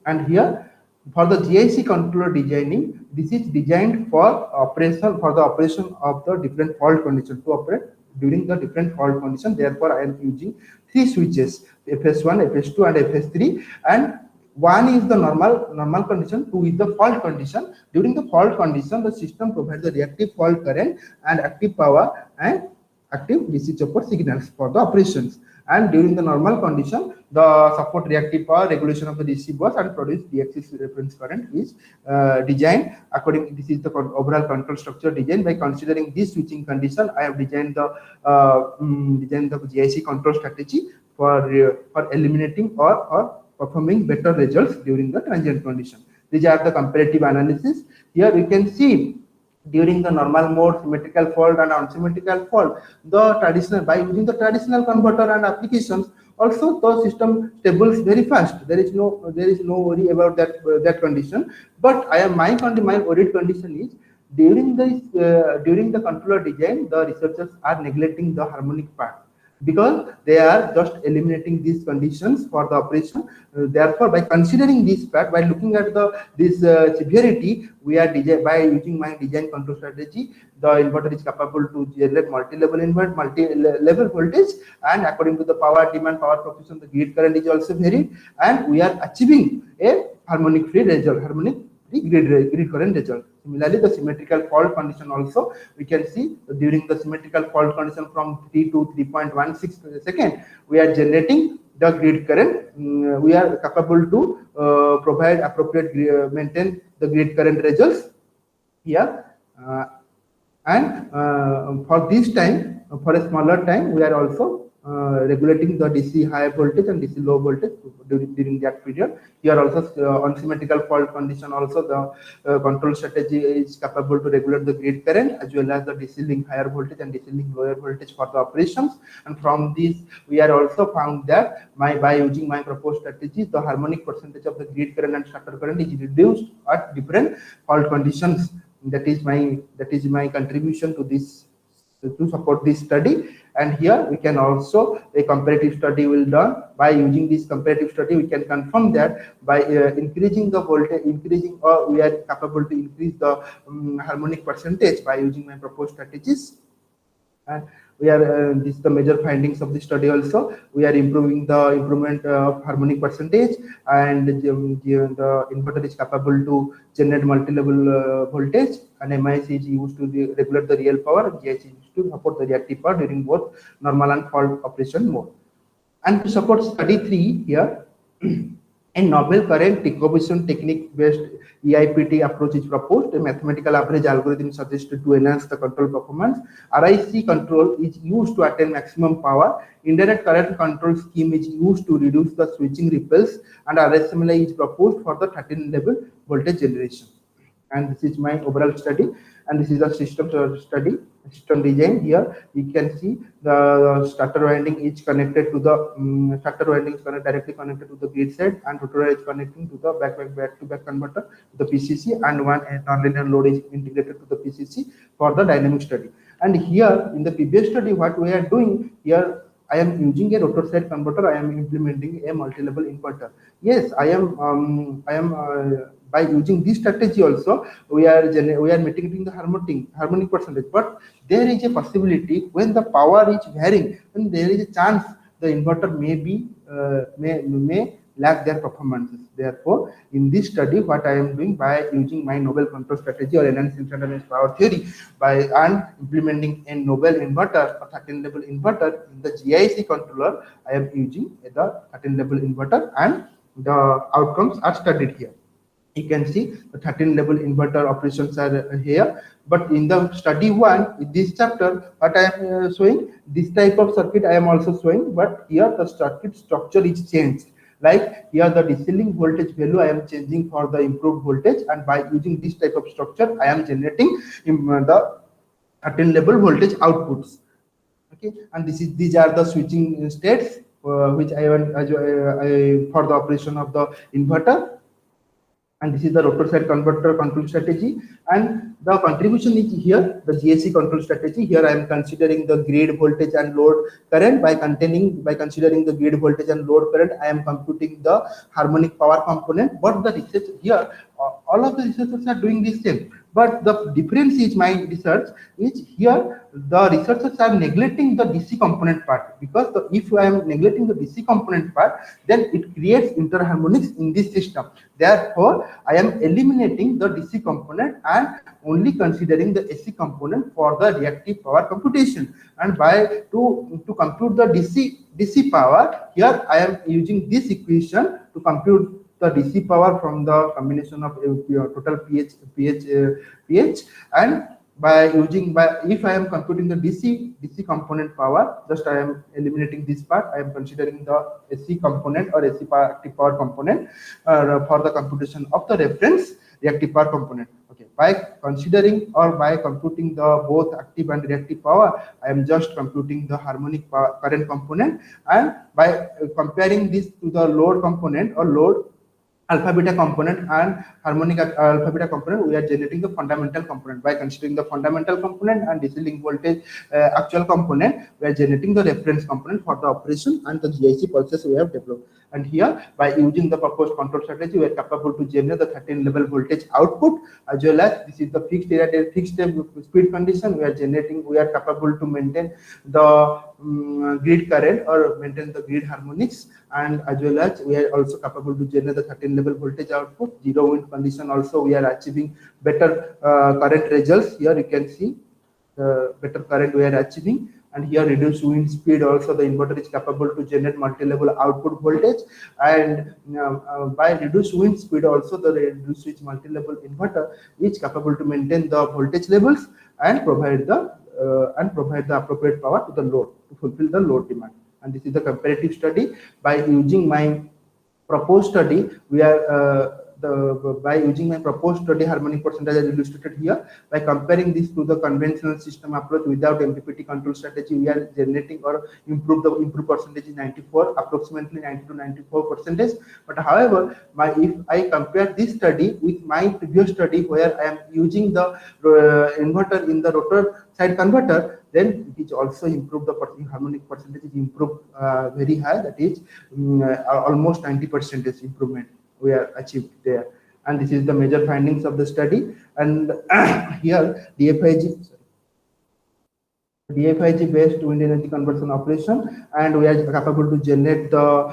And here for the GIC controller designing, this is designed for operation, for the operation of the different fault condition, to operate during the different fault condition. Therefore I am using 3 switches, FS1, FS2 and FS3, and one is the normal condition, 2 is the fault condition. During the fault condition, the system provides the reactive fault current and active power and active DC chopper signals for the operations. And during the normal condition, the support reactive power, regulation of the DC bus and produce D-axis reference current is designed according. This is the overall control structure design. By considering this switching condition, I have designed the GIC control strategy for eliminating or performing better results during the transient condition. These are the comparative analysis. Here we can see during the normal mode, symmetrical fault and unsymmetrical fault, the traditional, by using the traditional converter and applications, also the system stables very fast. There is no worry about that condition. But my worried condition is during the controller design, the researchers are neglecting the harmonic part, because they are just eliminating these conditions for the operation. Therefore, by considering this fact, by looking at this severity, we are by using my design control strategy, the inverter is capable to generate multi-level voltage, and according to the power demand, power proportion, the grid current is also varied, and we are achieving a harmonic free result, grid current result. Similarly, the symmetrical fault condition also, we can see during the symmetrical fault condition from 3 to 3.16 second, we are generating the grid current. We are capable to provide appropriate, maintain the grid current results here. And for this time, for a smaller time, we are also regulating the DC high voltage and DC low voltage during that period. Here also on symmetrical fault condition, also the control strategy is capable to regulate the grid current as well as the DC link higher voltage and DC link lower voltage for the operations. And from this, we are also found that by using my proposed strategy, the harmonic percentage of the grid current and starter current is reduced at different fault conditions. That is my contribution to this, to support this study. And here we can also, a comparative study will done. By using this comparative study, we can confirm that by increasing the voltage, we are capable to increase the harmonic percentage by using my proposed strategies. And we are this is the major findings of the study. Also, we are improvement of harmonic percentage, and the inverter is capable to generate multi-level voltage, and MIC is used to regulate the real power, and GIC is used to support the reactive power during both normal and fault operation mode. And to support study 3 here, a novel current decomposition technique based EIPT approach is proposed. A mathematical average algorithm suggested to enhance the control performance. RIC control is used to attain maximum power. Indirect current control scheme is used to reduce the switching ripples, and RSMLI is proposed for the 13-level voltage generation. And this is my overall study, and this is a system design. Here you can see the starter winding is connected to the directly connected to the grid side, and rotor is connecting to the back-to-back converter to the PCC, and one nonlinear load is integrated to the PCC for the dynamic study. And here in the previous study, what we are doing here, I am using a rotor side converter. I am implementing a multi-level inverter. Yes, I am by using this strategy also, we are mitigating the harmonic percentage. But there is a possibility when the power is varying, and there is a chance the inverter may lack their performances. Therefore, in this study, what I am doing by using my novel control strategy or enhanced instantaneous power theory and implementing a novel inverter or 13-level inverter in the GIC controller, I am using the 13-level inverter, and the outcomes are studied here. You can see the 13-level inverter operations are here. But in the study 1, in this chapter, what I am showing, this type of circuit I am also showing, but here the circuit structure is changed. Like here the DC link voltage value I am changing for the improved voltage, and by using this type of structure, I am generating the 13-level voltage outputs. Okay, and these are the switching states which I want for the operation of the inverter. And this is the rotor side converter control strategy, and the contribution is here the GSC control strategy. Here I am considering the grid voltage and load current. By considering the grid voltage and load current, I am computing the harmonic power component. But the research here, all of the researchers are doing the same, but the difference is my research is here the researchers are neglecting the DC component part, because if I am neglecting the DC component part, then it creates interharmonics in this system. Therefore, I am eliminating the DC component and only considering the AC component for the reactive power computation. And by to compute the DC power, here I am using this equation to compute the DC power from the combination of total pH, and if I am computing the DC component power, just I am eliminating this part. I am considering the AC component or AC power, active power component for the computation of the reference reactive power component. Okay, by considering or by computing the both active and reactive power, I am just computing the harmonic power current component, and by comparing this to the load component or load alpha beta component and harmonic alpha beta component, we are generating the fundamental component. By considering the fundamental component and DC link voltage actual component, we are generating the reference component for the operation and the GIC pulses we have developed. And here, by using the proposed control strategy, we are capable to generate the 13 level voltage output, as well as this is the fixed area, fixed speed condition. We are capable to maintain the grid current or maintain the grid harmonics, and as well as we are also capable to generate the 13 level voltage output. Zero wind condition also we are achieving better current results. Here you can see better current we are achieving. And here reduced wind speed also, the inverter is capable to generate multi-level output voltage, and by reduced wind speed also the reduced switch multi-level inverter is capable to maintain the voltage levels and provide the appropriate power to the load to fulfill the load demand. And this is the comparative study. By using my proposed study, we are harmonic percentage as illustrated here. By comparing this to the conventional system approach without MPPT control strategy, we are generating or improve percentage is 94, approximately 90 to 94%. But however, if I compare this study with my previous study where I am using the inverter in the rotor side converter, then it is also improved. The harmonic percentage is improved very high, that is almost 90% improvement we are achieved there. And this is the major findings of the study. And here DFIG based wind energy conversion operation, and we are capable to generate the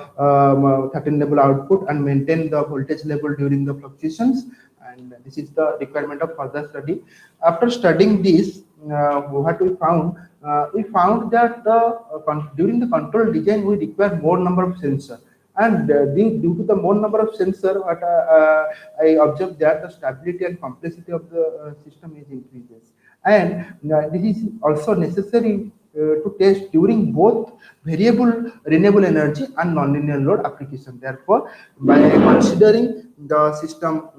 13 level output and maintain the voltage level during the fluctuations. And this is the requirement of further study. After studying this, what we found that during the control design we require more number of sensors. And due to the more number of sensors, what I observed that the stability and complexity of the system is increases. And this is also necessary to test during both variable renewable energy and nonlinear load application. Therefore, by considering the system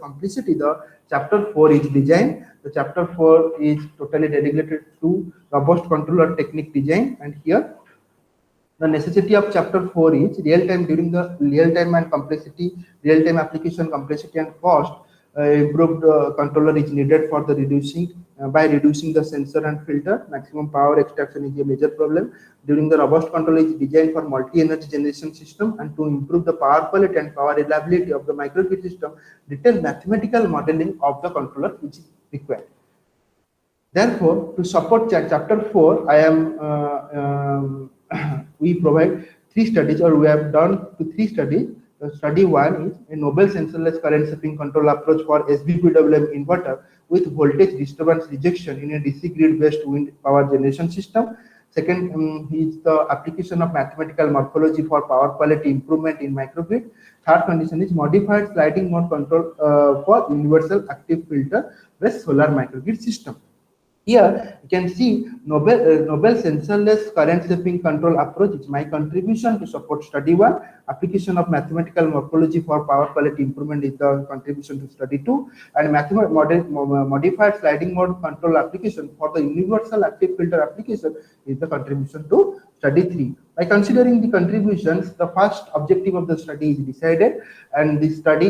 complexity, the chapter 4 is design. The chapter 4 is totally dedicated to robust controller technique design, and here the necessity of chapter 4 is real-time and complexity, real-time application complexity and cost. Improved controller is needed for the by reducing the sensor and filter. Maximum power extraction is a major problem. During the robust controller is designed for multi-energy generation system, and to improve the power quality and power reliability of the microgrid system, detailed mathematical modeling of the controller which is required. Therefore, to support chapter 4, we provide 3 studies, or we have done 3 studies. Study 1 is a novel sensorless current shaping control approach for SBPWM inverter with voltage disturbance rejection in a DC grid-based wind power generation system. Second is the application of mathematical morphology for power quality improvement in microgrid. Third condition is modified sliding mode control for universal active filter based solar microgrid system. Here you can see novel sensorless current shaping control approach is my contribution to support study 1. Application of mathematical morphology for power quality improvement is the contribution to study 2, and modified sliding mode control application for the universal active filter application is the contribution to study 3. By considering the contributions, the first objective of the study is decided, and this study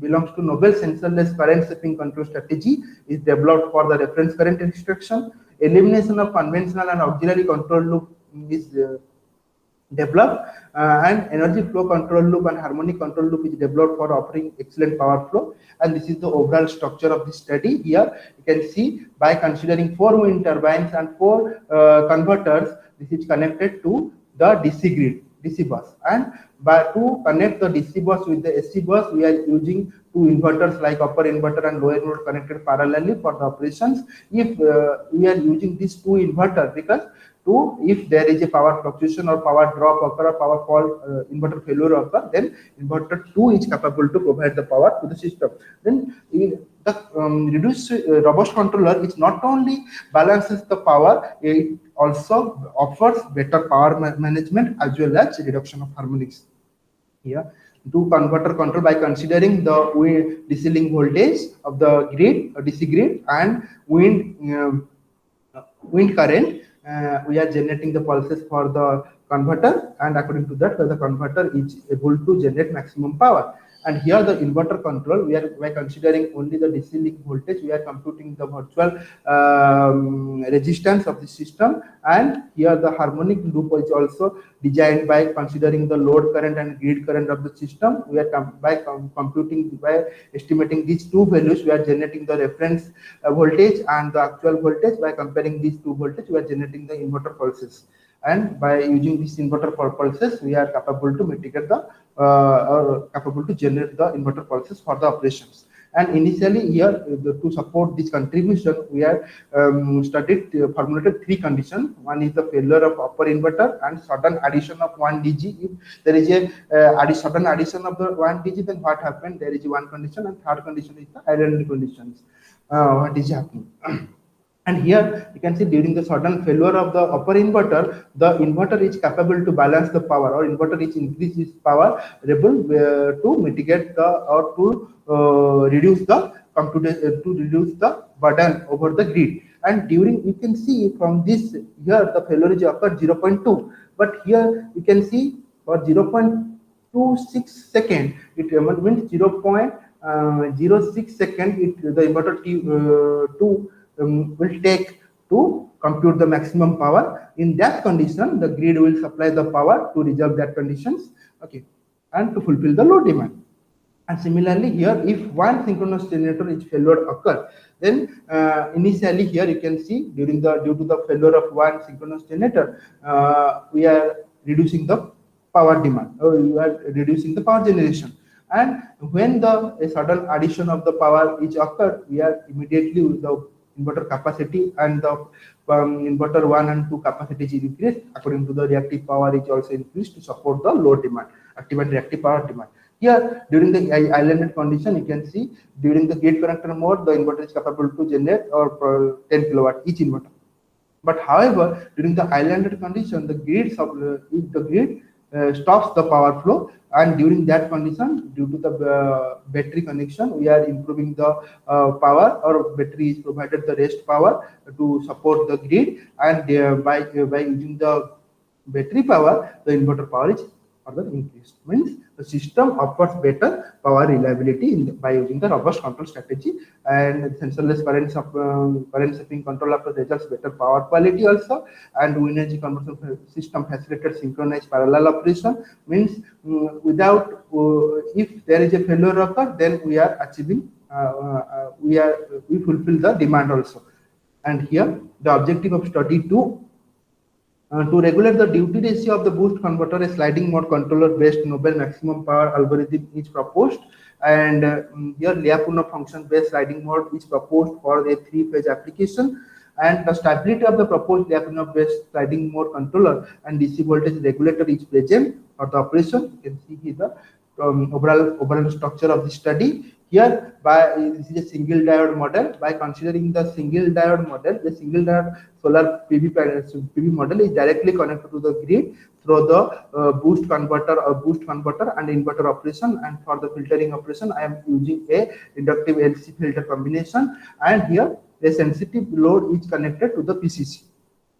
belongs to novel sensorless current shaping control strategy, is developed for the reference current extraction. Elimination of conventional and auxiliary control loop is developed, and energy flow control loop and harmonic control loop is developed for offering excellent power flow. And this is the overall structure of the study. Here you can see, by considering 4 wind turbines and 4 converters, this is connected to the DC grid, DC bus, and to connect the DC bus with the AC bus, we are using 2 inverters like upper inverter and lower inverter connected parallelly for the operations. If we are using these 2 inverters, because if there is a power fluctuation or power drop occur or power fault, inverter failure occur, then inverter 2 is capable to provide the power to the system. Then the reduced robust controller is not only balances the power, it also offers better power management as well as reduction of harmonics. Here, do converter control by considering the DC link voltage of the grid, DC grid, and wind current. We are generating the pulses for the converter, and according to that, the converter is able to generate maximum power. And here the inverter control, we are, by considering only the DC link voltage, we are computing the virtual resistance of the system. And here the harmonic loop is also designed by considering the load current and grid current of the system. We are by estimating these 2 values, we are generating the reference voltage and the actual voltage. By comparing these 2 voltage, we are generating the inverter pulses. And by using this inverter pulses, we are capable to mitigate the capable to generate the inverter pulses for the operations. And initially here, to support this contribution, we are formulated 3 conditions. One is the failure of upper inverter and sudden addition of 1 DG. If there is a sudden addition of the 1 DG, then what happened? There is one condition, and third condition is the island conditions. What is happening? And here you can see, during the sudden failure of the upper inverter, the inverter is capable to balance the power, or inverter is increase its power, able to mitigate the, or to reduce the burden over the grid. And during, you can see from this, here the failure is occurred 0.2, but here you can see for 0.26 second, it means 0.06 second, the inverter T2 will take to compute the maximum power. In that condition, the grid will supply the power to resolve that conditions, okay, and to fulfill the load demand. And similarly here, if one synchronous generator is failure occur, then initially here you can see, due to the failure of one synchronous generator, we are reducing the power demand, or we are reducing the power generation. And when a sudden addition of the power is occurred, we are immediately with the inverter capacity and the inverter 1 and 2 capacity is increased. According to the reactive power is also increased to support the load demand, active and reactive power demand. Here, during the islanded condition, you can see, during the gate connector mode, the inverter is capable to generate or 10 kilowatt each inverter. But however, during the islanded condition, the grid stops the power flow, and during that condition, due to the battery connection, we are improving the power, or battery is provided the rest power to support the grid, and by using the battery power, the inverter power is further increased. Means the system offers better power reliability by using the robust control strategy, and sensorless current shaping control after results better power quality also, and wind energy conversion system facilitated synchronized parallel operation. Means without if there is a failure occur, then we are achieving we fulfill the demand also. And here the objective of study 2, to regulate the duty ratio of the boost converter, a sliding mode controller based novel maximum power algorithm is proposed. And here Lyapunov function based sliding mode is proposed for a 3-phase application. And the stability of the proposed Lyapunov based sliding mode controller and DC voltage regulator is present for the operation. You can see here the overall structure of the study. Here, this is a single diode model. By considering the single diode model, the single diode solar PV model is directly connected to the grid through the boost converter and inverter operation. And for the filtering operation, I am using a inductive LC filter combination. And here, a sensitive load is connected to the PCC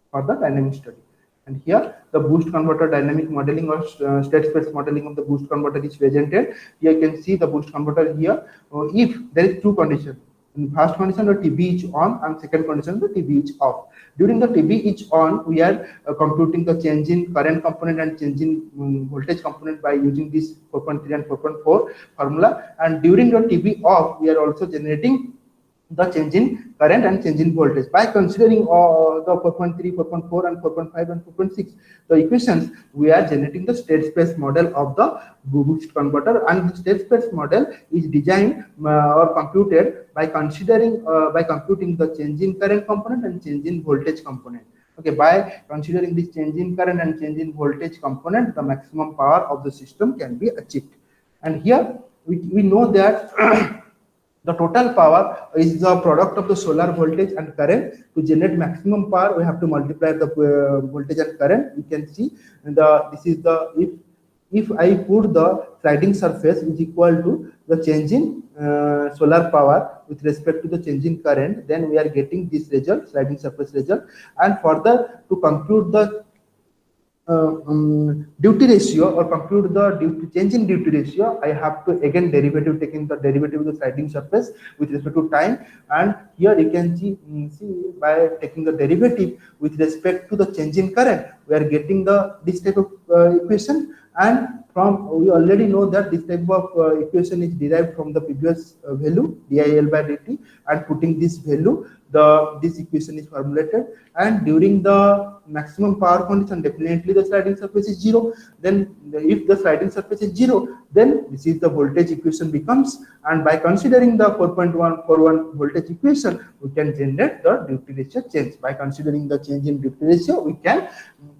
for the dynamic study. And here the boost converter dynamic modeling or state space modeling of the boost converter is presented. Here you can see the boost converter here. If there is two conditions. In first condition, the TB is on, and second condition, the TB is off. During the TB is on, we are computing the change in current component and change in voltage component by using this 4.3 and 4.4 formula. And during the TB off, we are also generating the change in current and change in voltage by considering the 4.3, 4.4 and 4.5 and 4.6 the equations. We are generating the state space model of the boost converter, and the state space model is designed or computed by considering by computing the change in current component and change in voltage component. Okay, by considering this change in current and change in voltage component, the maximum power of the system can be achieved. And here we know that the total power is the product of the solar voltage and current. To generate maximum power, we have to multiply the voltage and current. You can see this is the if I put the sliding surface is equal to the change in solar power with respect to the change in current, then we are getting this result, sliding surface result. And further, to compute the duty ratio or compute the change in duty ratio, I have to again taking the derivative of the sliding surface with respect to time. And here you can see by taking the derivative with respect to the change in current, we are getting this type of equation. And we already know that this type of equation is derived from the previous value dIL by dt, and putting this value, this equation is formulated. And during the maximum power condition, definitely the sliding surface is 0. Then if the sliding surface is 0, then this is the voltage equation becomes. And by considering the 4.141 voltage equation, we can generate the duty ratio change. By considering the change in duty ratio, we can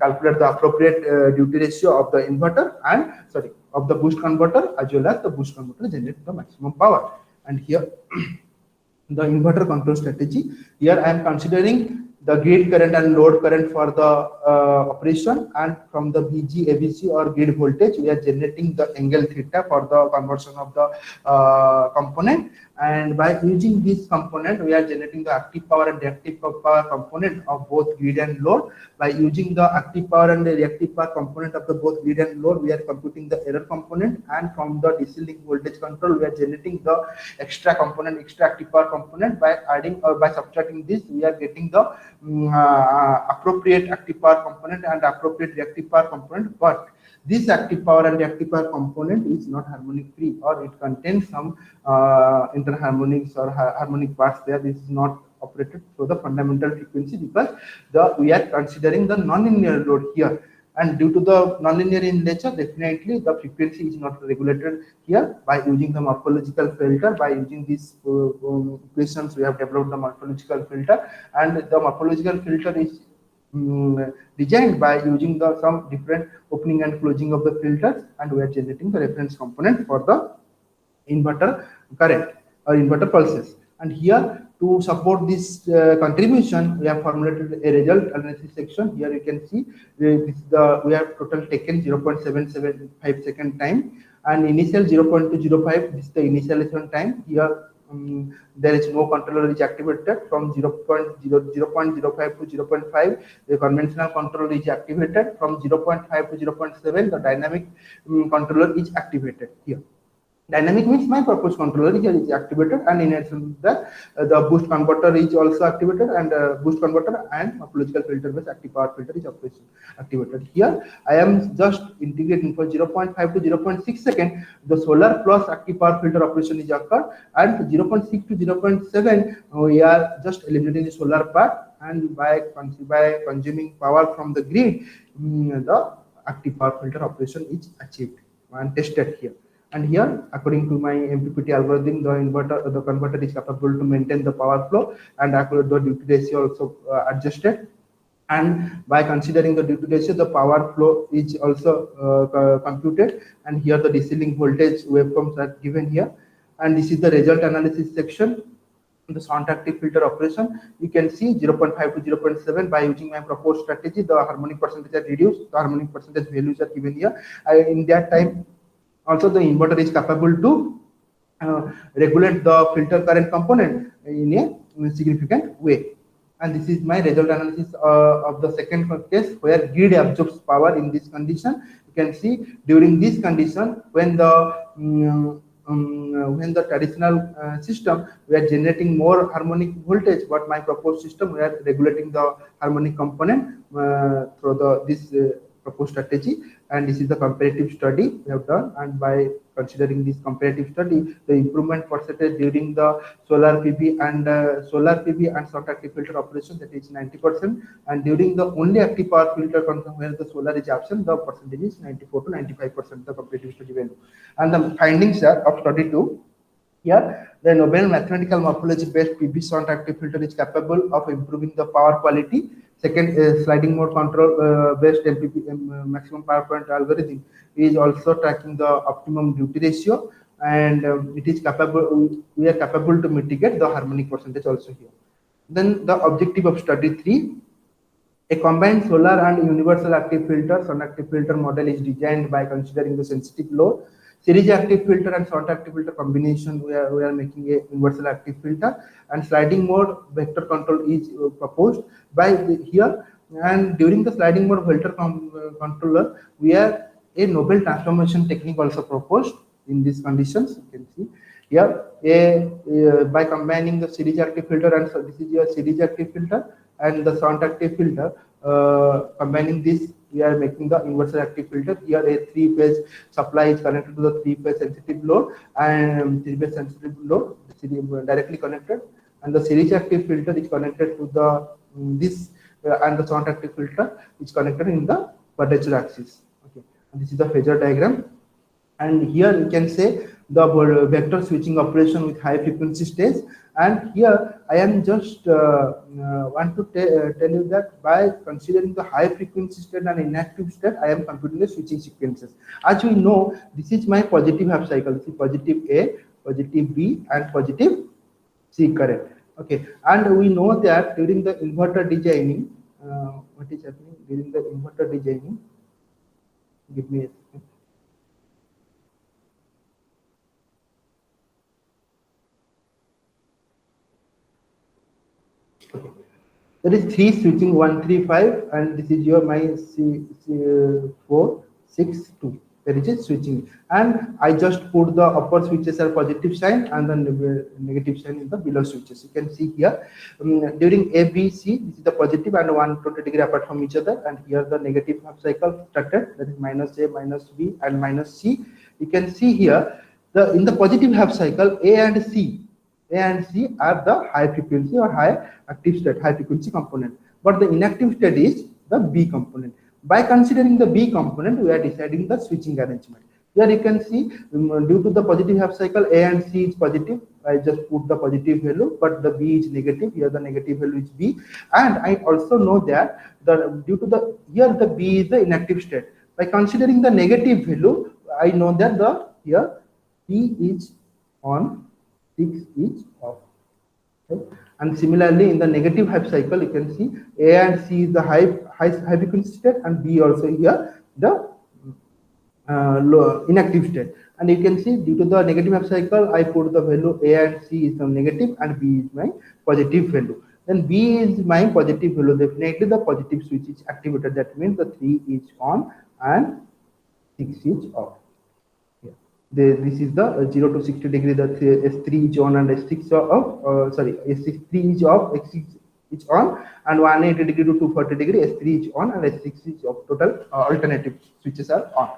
calculate the appropriate duty ratio of the inverter and of the boost converter, as well as the boost converter generate the maximum power. And here the inverter control strategy. Here I am considering the grid current and load current for the operation, and from the VG, ABC or grid voltage, we are generating the angle theta for the conversion of the component. And by using this component, we are generating the active power and reactive power component of both grid and load. By using the active power and the reactive power component of the both grid and load, we are computing the error component. And from the DC link voltage control, we are generating the extra component, extra active power component. By adding or by subtracting this, we are getting the appropriate active power component and appropriate reactive power component. But this active power and reactive power component is not harmonic free, or it contains some interharmonics or harmonic parts there. This is not operated through the fundamental frequency, because we are considering the nonlinear load here. And due to the nonlinear in nature, definitely the frequency is not regulated here. By using the morphological filter, by using these equations, we have developed the morphological filter. And the morphological filter is designed by using some different opening and closing of the filters, and we are generating the reference component for the inverter current or inverter pulses. And here, to support this contribution, we have formulated a result analysis section. Here you can see we have total taken 0.775 second time, and initial 0.205, this is the initialization time. Here there is no controller is activated. From 0.05 to 0.5, the conventional controller is activated. From 0.5 to 0.7, the dynamic controller is activated here. Dynamic means my purpose controller here is activated, and in addition to that, the boost converter is also activated, and boost converter and morphological filter based active power filter is activated. Here I am just integrating for 0.5 to 0.6 second. The solar plus active power filter operation is occurred, and 0.6 to 0.7 we are just eliminating the solar part, and by consuming power from the grid, the active power filter operation is achieved and tested here. And here, according to my MPPT algorithm, the converter is capable to maintain the power flow, and the duty ratio also adjusted. And by considering the duty ratio, the power flow is also computed. And here the DC link voltage waveforms are given here. And this is the result analysis section. The shunt active filter operation, you can see 0.5 to 0.7. By using my proposed strategy, the harmonic percentage are reduced. The harmonic percentage values are given here. In that time, also the inverter is capable to regulate the filter current component in a significant way. And this is my result analysis of the second case where grid absorbs power in this condition. You can see during this condition when the traditional system we are generating more harmonic voltage, but my proposed system we are regulating the harmonic component through this proposed strategy. And this is the comparative study we have done, and by considering this comparative study, the improvement percentage during the solar PV and short active filter operation, that is 90%, and during the only active power filter where the solar is absent, the percentage is 94 to 95%, the comparative study value. And the findings are of study 2. Here, the novel mathematical morphology based PV short active filter is capable of improving the power quality. Second, sliding mode control based MPP, maximum power point algorithm is also tracking the optimum duty ratio, and it is capable. We are capable to mitigate the harmonic percentage also here. Then the objective of study 3. A combined solar and universal active filter, short active filter model is designed by considering the sensitive load. Series active filter and short active filter combination, we are making a universal active filter, and sliding mode vector control is proposed by here. And during the sliding mode filter controller, we are a novel transformation technique also proposed in these conditions. You can see here by combining the series active filter, and so this is your series active filter and the short active filter, combining this we are making the universal active filter. Here a 3-phase supply is connected to the 3-phase sensitive load, and 3-phase sensitive load directly connected, and the series active filter is connected to the this and the short active filter is connected in the quadrature axis. Okay, and this is the phasor diagram. And here you can say the vector switching operation with high frequency stage. And here I am just want to tell you that by considering the high frequency state and inactive state, I am computing the switching sequences. As we know, this is my positive half cycle. This is positive A, positive B, and positive C current. Okay, and we know that during the inverter designing, what is happening during the inverter designing? Give me a second. There is 3 switching 1, 3, 5, and this is your my 4, 6, 2. There is a switching, and I just put the upper switches are positive sign and the negative sign in the below switches. You can see here during A, B, C, this is the positive and 120 degree apart from each other, and here the negative half cycle started, that is minus A, minus B, and minus C. You can see here in the positive half cycle A and C are the high frequency or high active state, high frequency component, but the inactive state is the B component. By considering the B component, we are deciding the switching arrangement. Here you can see due to the positive half cycle, A and C is positive. I just put the positive value, but the B is negative. Here the negative value is B, and I also know that due to here the B is the inactive state. By considering the negative value, I know that here P is on, 6 is off. Okay. And similarly, in the negative half cycle, you can see A and C is the high frequency state, and B also here the low inactive state. And you can see due to the negative half cycle, I put the value A and C is the negative, and B is my positive value. Then B is my positive value. Definitely the positive switch is activated. That means the 3 is on and 6 is off. This is the 0 to 60 degree, the S3 is on and S6 is off, S3 is off, S6 is on, and 180 degree to 240 degree, S3 is on and S6 is off. Total alternative switches are on.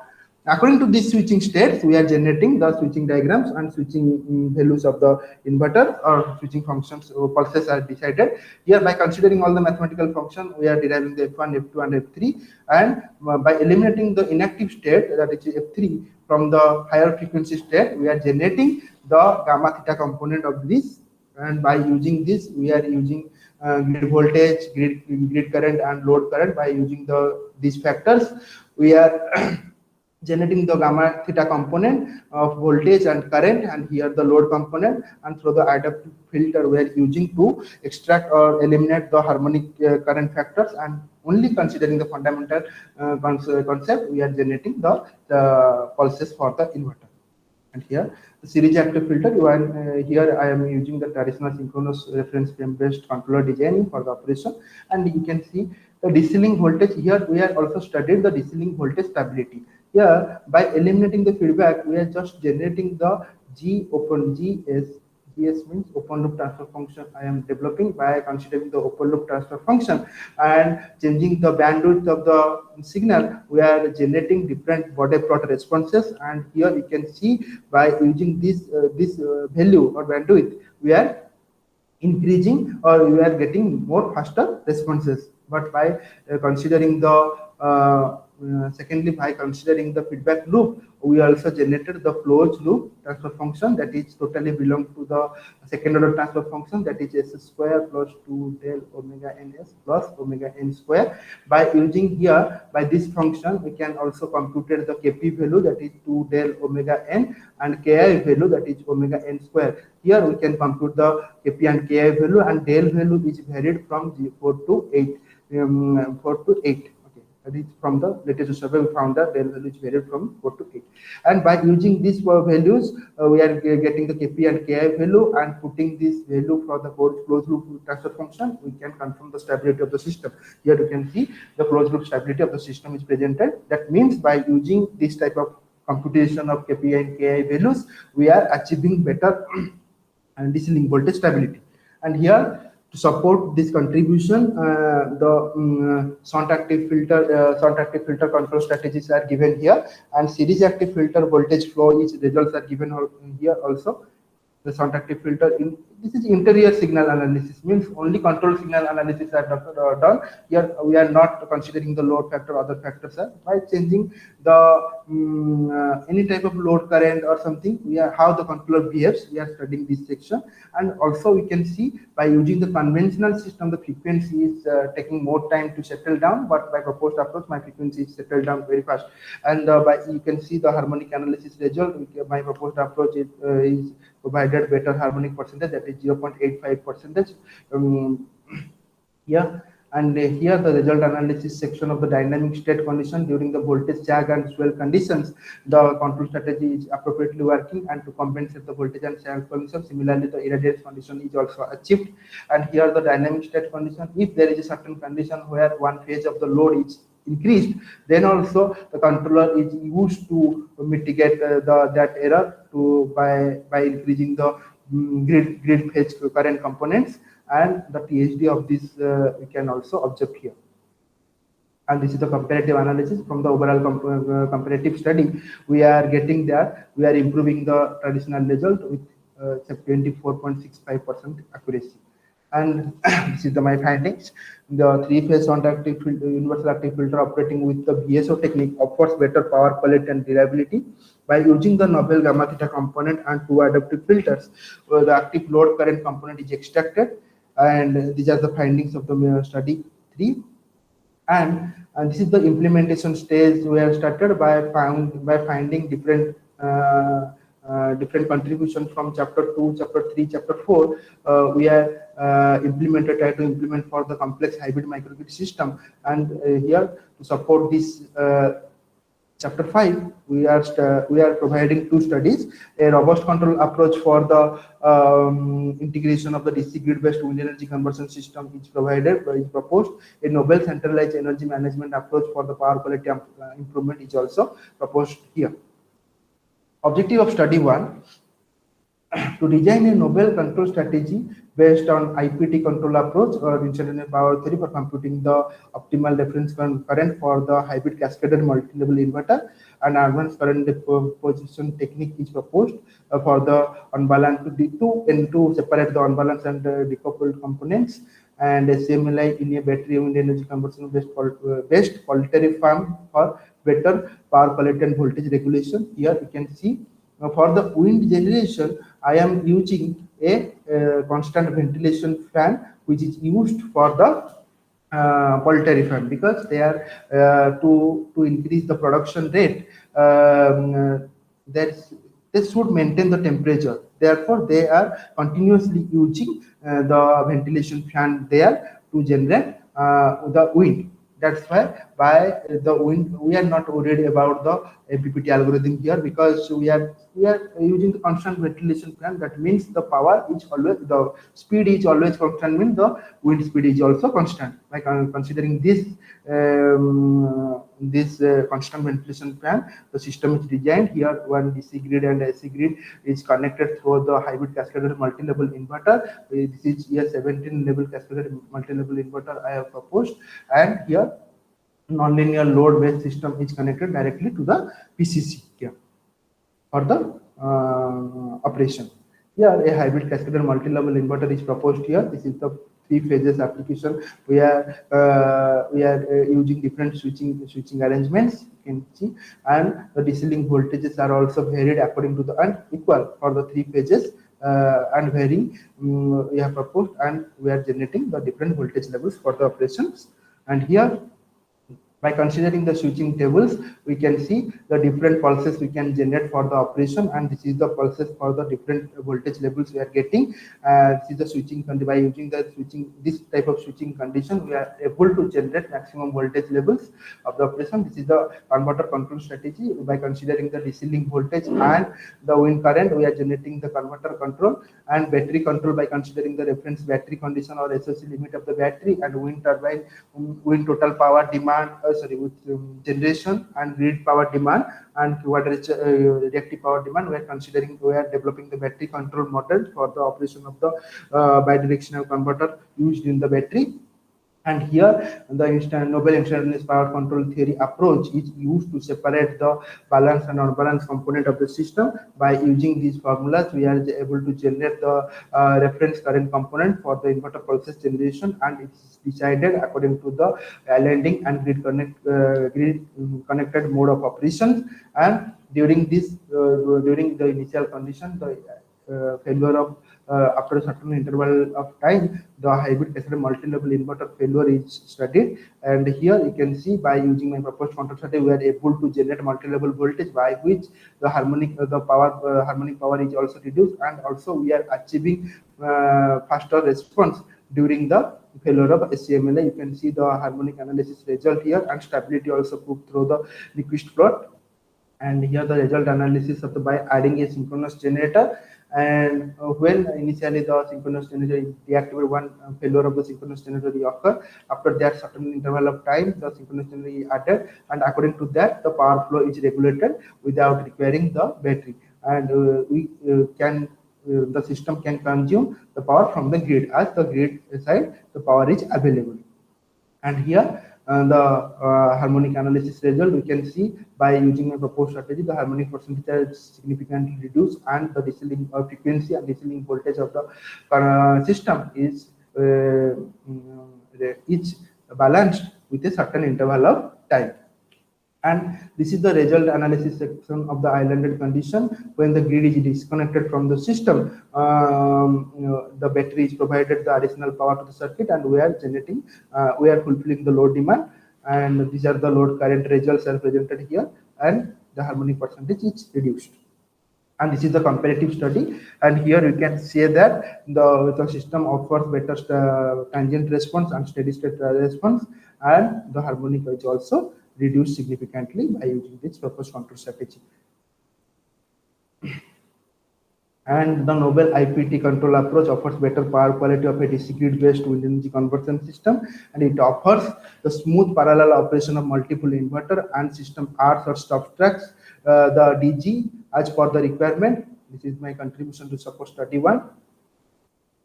According to these switching states, we are generating the switching diagrams and switching values of the inverter, or switching functions or pulses are decided. Here, by considering all the mathematical functions, we are deriving the F1, F2, and F3, and by eliminating the inactive state, that is F3, from the higher frequency state, we are generating the gamma theta component of this, and by using this, we are using grid voltage, grid current, and load current. By using these factors, we are generating the gamma theta component of voltage and current, and here the load component, and through the adaptive filter we are using to extract or eliminate the harmonic current factors, and only considering the fundamental concept we are generating the pulses for the inverter. And here the series active filter, here I am using the traditional synchronous reference frame based controller designing for the operation, and you can see the DC link voltage. Here we are also studied the DC link voltage stability. Here by eliminating the feedback, we are just generating the GS means open loop transfer function I am developing by considering the open loop transfer function and changing the bandwidth of the signal. We are generating different body plot responses, and here you can see by using this value or bandwidth, we are increasing or we are getting more faster responses. But by considering the secondly, by considering the feedback loop, we also generated the closed loop transfer function that is totally belong to the second order transfer function, that is s square plus 2 del omega ns plus omega n square. By using here by this function, we can also compute the kp value, that is 2 del omega n, and ki value, that is omega n square. Here we can compute the kp and ki value, and del value is varied from 4 to 8. 4 to 8. That is from the latest survey we found that del value is varied from 4 to 8. And by using these values, we are getting the kp and ki value, and putting this value for the closed loop transfer function, we can confirm the stability of the system. Here you can see the closed loop stability of the system is presented. That means by using this type of computation of kp and ki values, we are achieving better and DC link voltage stability. And here, to support this contribution, the shunt active filter control strategies are given here, and series active filter voltage flow each results are given here also. The shunt active filter, this is interior signal analysis, means only control signal analysis are done. Here we are not considering the load factor, other factors. By changing the any type of load current or something, we are how the controller behaves, we are studying this section. And also we can see by using the conventional system, the frequency is taking more time to settle down, but by proposed approach, my frequency is settled down very fast. And by you can see the harmonic analysis result, my proposed approach is provided better harmonic percentage, that is 0.85%. Yeah, and here the result analysis section of the dynamic state condition during the voltage sag and swell conditions, the control strategy is appropriately working, and to compensate the voltage and sag condition, similarly the irradiance condition is also achieved. And here the dynamic state condition, if there is a certain condition where one phase of the load is increased, then also the controller is used to mitigate that error by increasing the grid phase current components, and the THD of this we can also observe here. And this is the comparative analysis from the overall comparative study. We are getting that we are improving the traditional result with 24.65% accuracy. And this is my findings. The three-phase universal active filter operating with the VSO technique offers better power quality and reliability by using the novel gamma theta component and two adaptive filters. The active load current component is extracted, and these are the findings of the study 3. And this is the implementation stage. We have started by finding different different contributions from chapter 2, chapter 3, chapter 4. We are try to implement for the complex hybrid microgrid system. And here to support this chapter 5, we are providing two studies: a robust control approach for the integration of the DC grid-based wind energy conversion system is proposed. A novel centralized energy management approach for the power quality improvement is also proposed here. Objective of study 1: to design a novel control strategy based on IPT control approach or instantaneous power theory for computing the optimal reference current for the hybrid cascaded multi-level inverter. An advanced current deposition technique is proposed for the unbalanced to separate the unbalanced and decoupled components, and SMLI in a battery wind energy conversion based poultry farm for better power quality and voltage regulation. Here you can see for the wind generation, I am using a constant ventilation fan, which is used for the poultry farm, because they are to increase the production rate. They should maintain the temperature. Therefore, they are continuously using the ventilation fan there to generate the wind. That's why by the wind. We are not worried about the MPPT algorithm here, because we are using the constant ventilation fan. That means the power is always, the speed is always constant, means the wind speed is also constant. By considering this constant ventilation fan, the system is designed here. One DC grid and AC grid is connected through the hybrid cascaded multi-level inverter. This is here 17 level cascaded multi-level inverter I have proposed, and here non-linear load based system is connected directly to the PCC here for the operation. Here a hybrid cascaded multi-level inverter is proposed here. This is the 3 phases application. We are using different switching arrangements, you can see, and the DC link voltages are also varied according to the and equal for the 3 phases. And varying we have proposed, and we are generating the different voltage levels for the operations. And here, by considering the switching tables, we can see the different pulses we can generate for the operation, and this is the pulses for the different voltage levels we are getting. This is the switching. By using the switching, this type of switching condition, we are able to generate maximum voltage levels of the operation. This is the converter control strategy. By considering the DC link voltage and the wind current, we are generating the converter control, and battery control by considering the reference battery condition or SOC limit of the battery, and wind turbine, wind total power demand, with generation and grid power demand and reactive power demand. We are developing the battery control model for the operation of the bidirectional converter used in the battery. And here the Nobel instantaneous power control theory approach is used to separate the balanced and unbalanced component of the system. By using these formulas, we are able to generate the reference current component for the inverter pulses generation, and it is decided according to the landing and grid connected mode of operations. And during this during the initial condition, the failure of after a certain interval of time, the hybrid cascaded multi-level inverter failure is studied. And here you can see, by using my proposed control strategy, we are able to generate multi-level voltage, by which the harmonic power is also reduced, and also we are achieving faster response during the failure of SCMLA. You can see the harmonic analysis result here, and stability also proved through the Nyquist plot. And here the result analysis of the by adding a synchronous generator. And when initially the synchronous generator is deactivated, one failure of the synchronous generator will occur. After that certain interval of time, the synchronous generator is added, and according to that, the power flow is regulated without requiring the battery. And the system can consume the power from the grid, as the grid side the power is available. And here the harmonic analysis result, we can see by using a proposed strategy, the harmonic percentage is significantly reduced, and the DC link frequency and DC link voltage of the system is balanced with a certain interval of time. And this is the result analysis section of the islanded condition. When the grid is disconnected from the system, the battery is provided the additional power to the circuit, and we are generating, we are fulfilling the load demand. And these are the load current results are presented here, and the harmonic percentage is reduced. And this is the comparative study, and here you can say that the system offers better transient response and steady state response, and the harmonic is also reduced significantly by using this proposed control strategy. And the Nobel IPT control approach offers better power quality of a DC grid based wind energy conversion system, and it offers the smooth parallel operation of multiple inverter and system arcs or stop tracks the DG as per the requirement. This is my contribution to support study 1.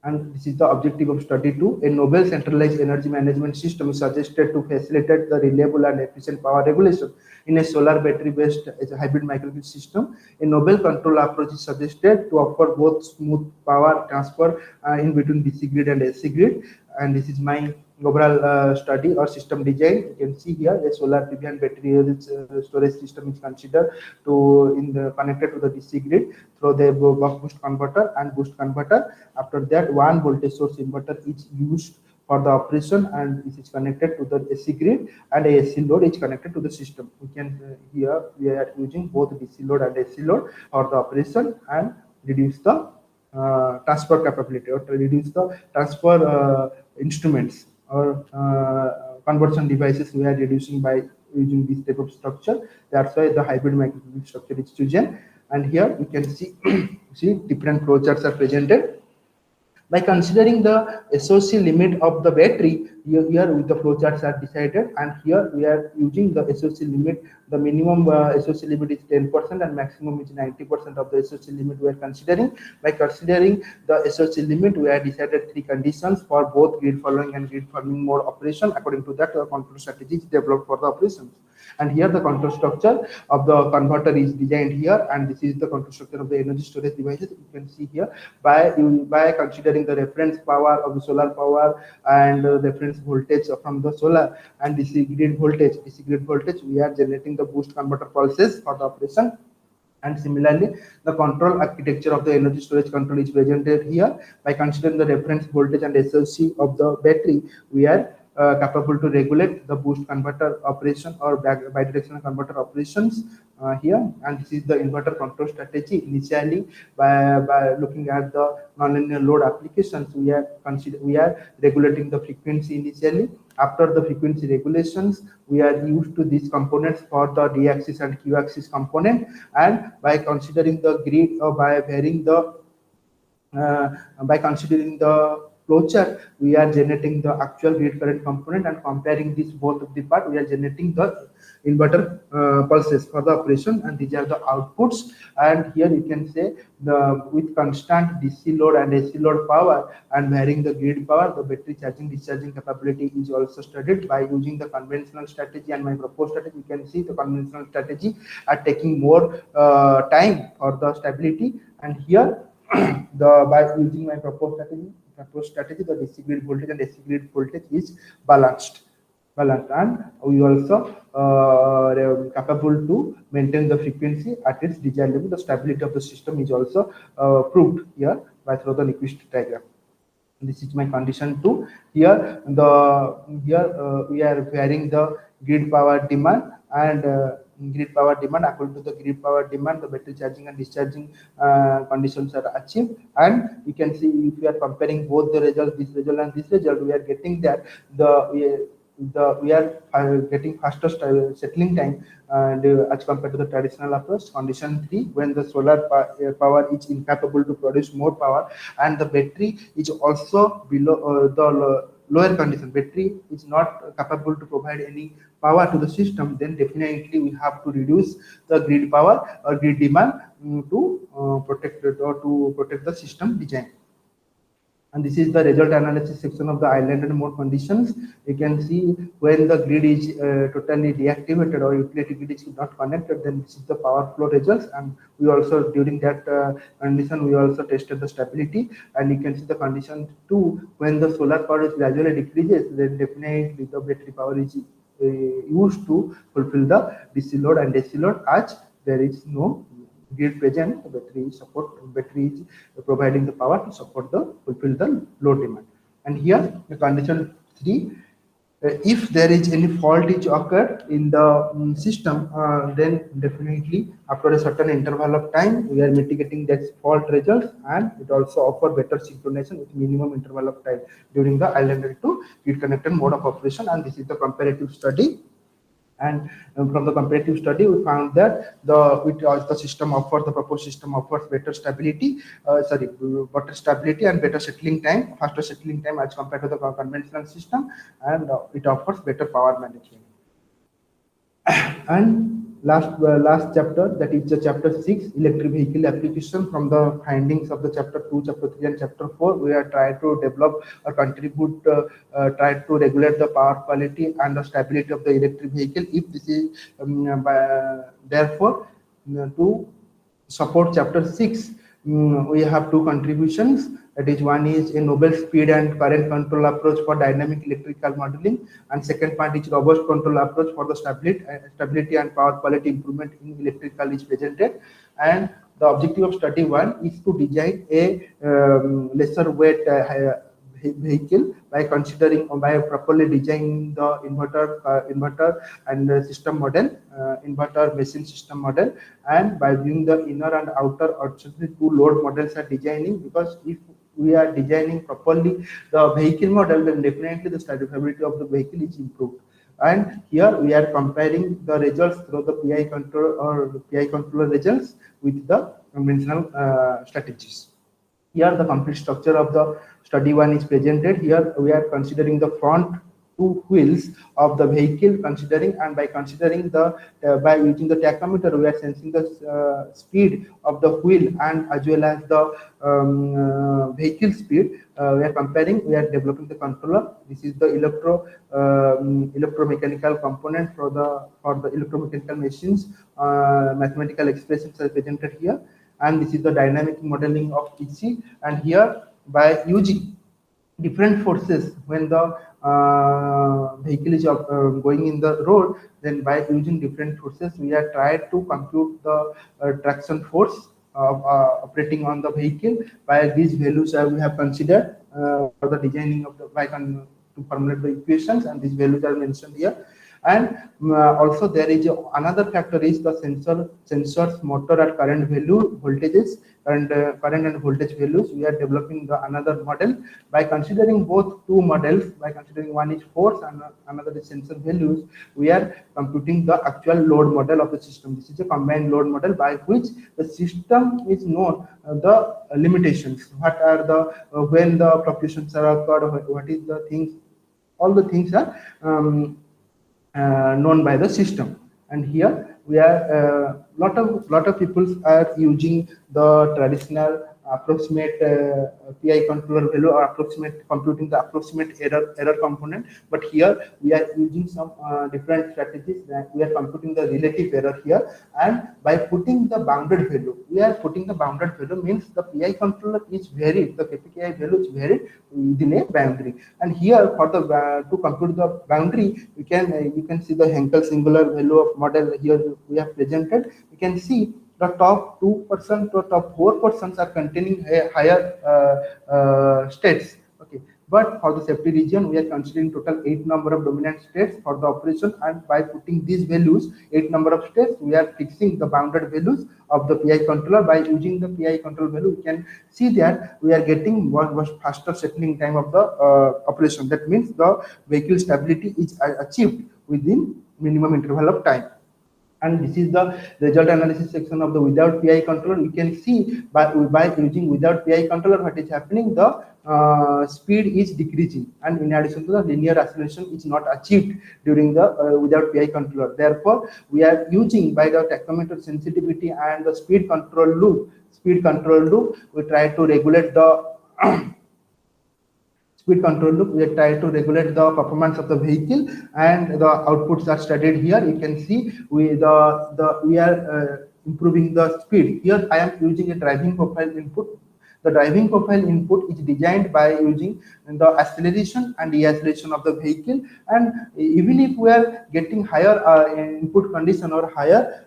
And this is the objective of study 2. A Nobel centralized energy management system is suggested to facilitate the reliable and efficient power regulation in a solar battery based hybrid microgrid system. A Nobel control approach is suggested to offer both smooth power transfer in between DC grid and AC grid. And this is my overall study or system design. You can see here a solar PV and battery storage system is considered to connected to the DC grid through the buck boost converter and boost converter. After that, one voltage source inverter is used for the operation, and this is connected to the AC grid, and a AC load is connected to the system. We can here we are using both DC load and AC load for the operation, and reduce the transfer capability, or reduce the transfer instruments or conversion devices we are reducing by using this type of structure. That's why the hybrid microgrid structure is chosen. And here we can see see different flowcharts are presented. By considering the SOC limit of the battery, here with the flowcharts are decided, and here we are using the SOC limit. The minimum SOC limit is 10% and maximum is 90% of the SOC limit we are considering. By considering the SOC limit, we have decided 3 conditions for both grid following and grid farming mode operation. According to that, the control strategy is developed for the operations. And here the control structure of the converter is designed here, and this is the control structure of the energy storage devices. You can see here by considering the reference power of the solar power and reference voltage from the solar and DC grid voltage, we are generating the boost converter pulses for the operation. And similarly, the control architecture of the energy storage control is presented here. By considering the reference voltage and SOC of the battery, we are capable to regulate the boost converter operation or bidirectional converter operations here. And this is the inverter control strategy. Initially, by looking at the nonlinear load applications, we are regulating the frequency initially. After the frequency regulations, we are used to these components for the D-axis and Q-axis component, and by considering the grid or by varying the by considering the flowchart, we are generating the actual grid current component, and comparing this both of the part, we are generating the inverter pulses for the operation, and these are the outputs. And here you can say the with constant DC load and AC load power and varying the grid power, the battery charging discharging capability is also studied by using the conventional strategy and my proposed strategy. You can see the conventional strategy are taking more time for the stability, and here by using my proposed strategy, the DC grid voltage and AC grid voltage is balanced, and we also capable to maintain the frequency at its desired level. The stability of the system is also proved here by through the Nyquist diagram. This is my condition 2. Here we are varying the grid power demand, and grid power demand according to the grid power demand, the battery charging and discharging conditions are achieved. And you can see if we are comparing both the results, this result and this result, we are getting that we are getting faster settling time and as compared to the traditional approach. Condition 3, when the solar power is incapable to produce more power and the battery is also below the lower condition, battery is not capable to provide any power to the system, then definitely we have to reduce the grid power or grid demand to protect it or to protect the system design. And this is the result analysis section of the islanded mode conditions. You can see when the grid is totally deactivated or utility grid is not connected, then this is the power flow results. And we also during that condition we also tested the stability, and you can see the condition 2, when the solar power is gradually decreases, then definitely the battery power is used to fulfill the DC load and AC load, as there is no grid present. The battery is providing the power to support the fulfill the load demand. And here the condition 3, if there is any fault is occurred in the system, then definitely after a certain interval of time we are mitigating that fault results, and it also offer better synchronization with minimum interval of time during the islanded to grid connected mode of operation. And this is the comparative study. And from the comparative study, we found that the system offers, the proposed system offers better stability, better stability and better settling time, faster settling time as compared to the conventional system, and it offers better power management. And last chapter, that is the chapter 6, electric vehicle application. From the findings of the chapter 2, chapter 3 and chapter 4, we are trying to develop or contribute, try to regulate the power quality and the stability of the electric vehicle. If this is therefore to support chapter 6, we have 2 contributions. That is, one is a novel speed and current control approach for dynamic electrical modeling, and second part is robust control approach for the stability and power quality improvement in electrical is presented. And the objective of study 1 is to design a lesser weight vehicle by properly designing the inverter and system model, inverter machine system model, and by viewing the inner and outer auxiliary 2 load models are designing, because if we are designing properly the vehicle model, then definitely the stability of the vehicle is improved. And here we are comparing the results through the PI control or PI controller results with the conventional strategies. Here the complete structure of the study one is presented. Here we are considering the front two wheels of the vehicle, considering, and by considering the by using the tachometer we are sensing the speed of the wheel and as well as the vehicle speed. We are comparing, we are developing the controller. This is the electromechanical component for the electromechanical machines. Mathematical expressions are presented here, and this is the dynamic modeling of EC. And here by using different forces when the vehicle is going in the road, then by using different forces we are tried to compute the traction force operating on the vehicle. By these values we have considered for the designing of the bike and to formulate the equations, and these values are mentioned here. And also there is another factor is the sensors motor at current value voltages and current and voltage values. We are developing the another model by considering both two models. By considering one is force and another is sensor values, we are computing the actual load model of the system. This is a combined load model by which the system is known the limitations, what are the when the fluctuations are occurred, what is the things, all the things are known by the system. And here we are lot of people are using the traditional approximate PI controller value or approximate computing the approximate error component, but here we are using some different strategies that we are computing the relative error here. And by putting the bounded value, we are putting the bounded value means the PI controller is varied, the KPKI value is varied within a boundary. And here for the to compute the boundary, you can see the Henkel singular value of model here we have presented. You can see the top 2% to top 4% are containing a higher states. Okay, but for the safety region, we are considering total 8 number of dominant states for the operation, and by putting these values, 8 number of states, we are fixing the bounded values of the PI controller. By using the PI control value, we can see that we are getting much faster settling time of the operation. That means the vehicle stability is achieved within minimum interval of time. And this is the result analysis section of the without PI controller. You can see by using without PI controller what is happening, the speed is decreasing, and in addition to the linear acceleration is not achieved during the without PI controller. Therefore, we are using by the tachometer sensitivity and the speed control loop, we try to regulate the speed control loop. We try to regulate the performance of the vehicle, and the outputs are studied here. You can see we are improving the speed. Here I am using a driving profile input. The driving profile input is designed by using the acceleration and deceleration of the vehicle, and even if we are getting higher input condition or higher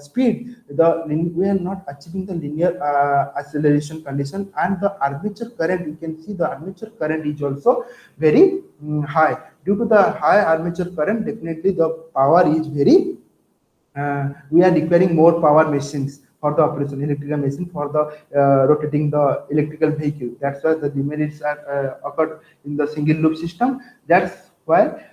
speed, we are not achieving the linear acceleration condition. And the armature current, you can see the armature current is also very high. Due to the high armature current, definitely the power is very we are requiring more power machines for the operation, electrical machine for the rotating the electrical vehicle. That's why the demerits are occurred in the single loop system. That's why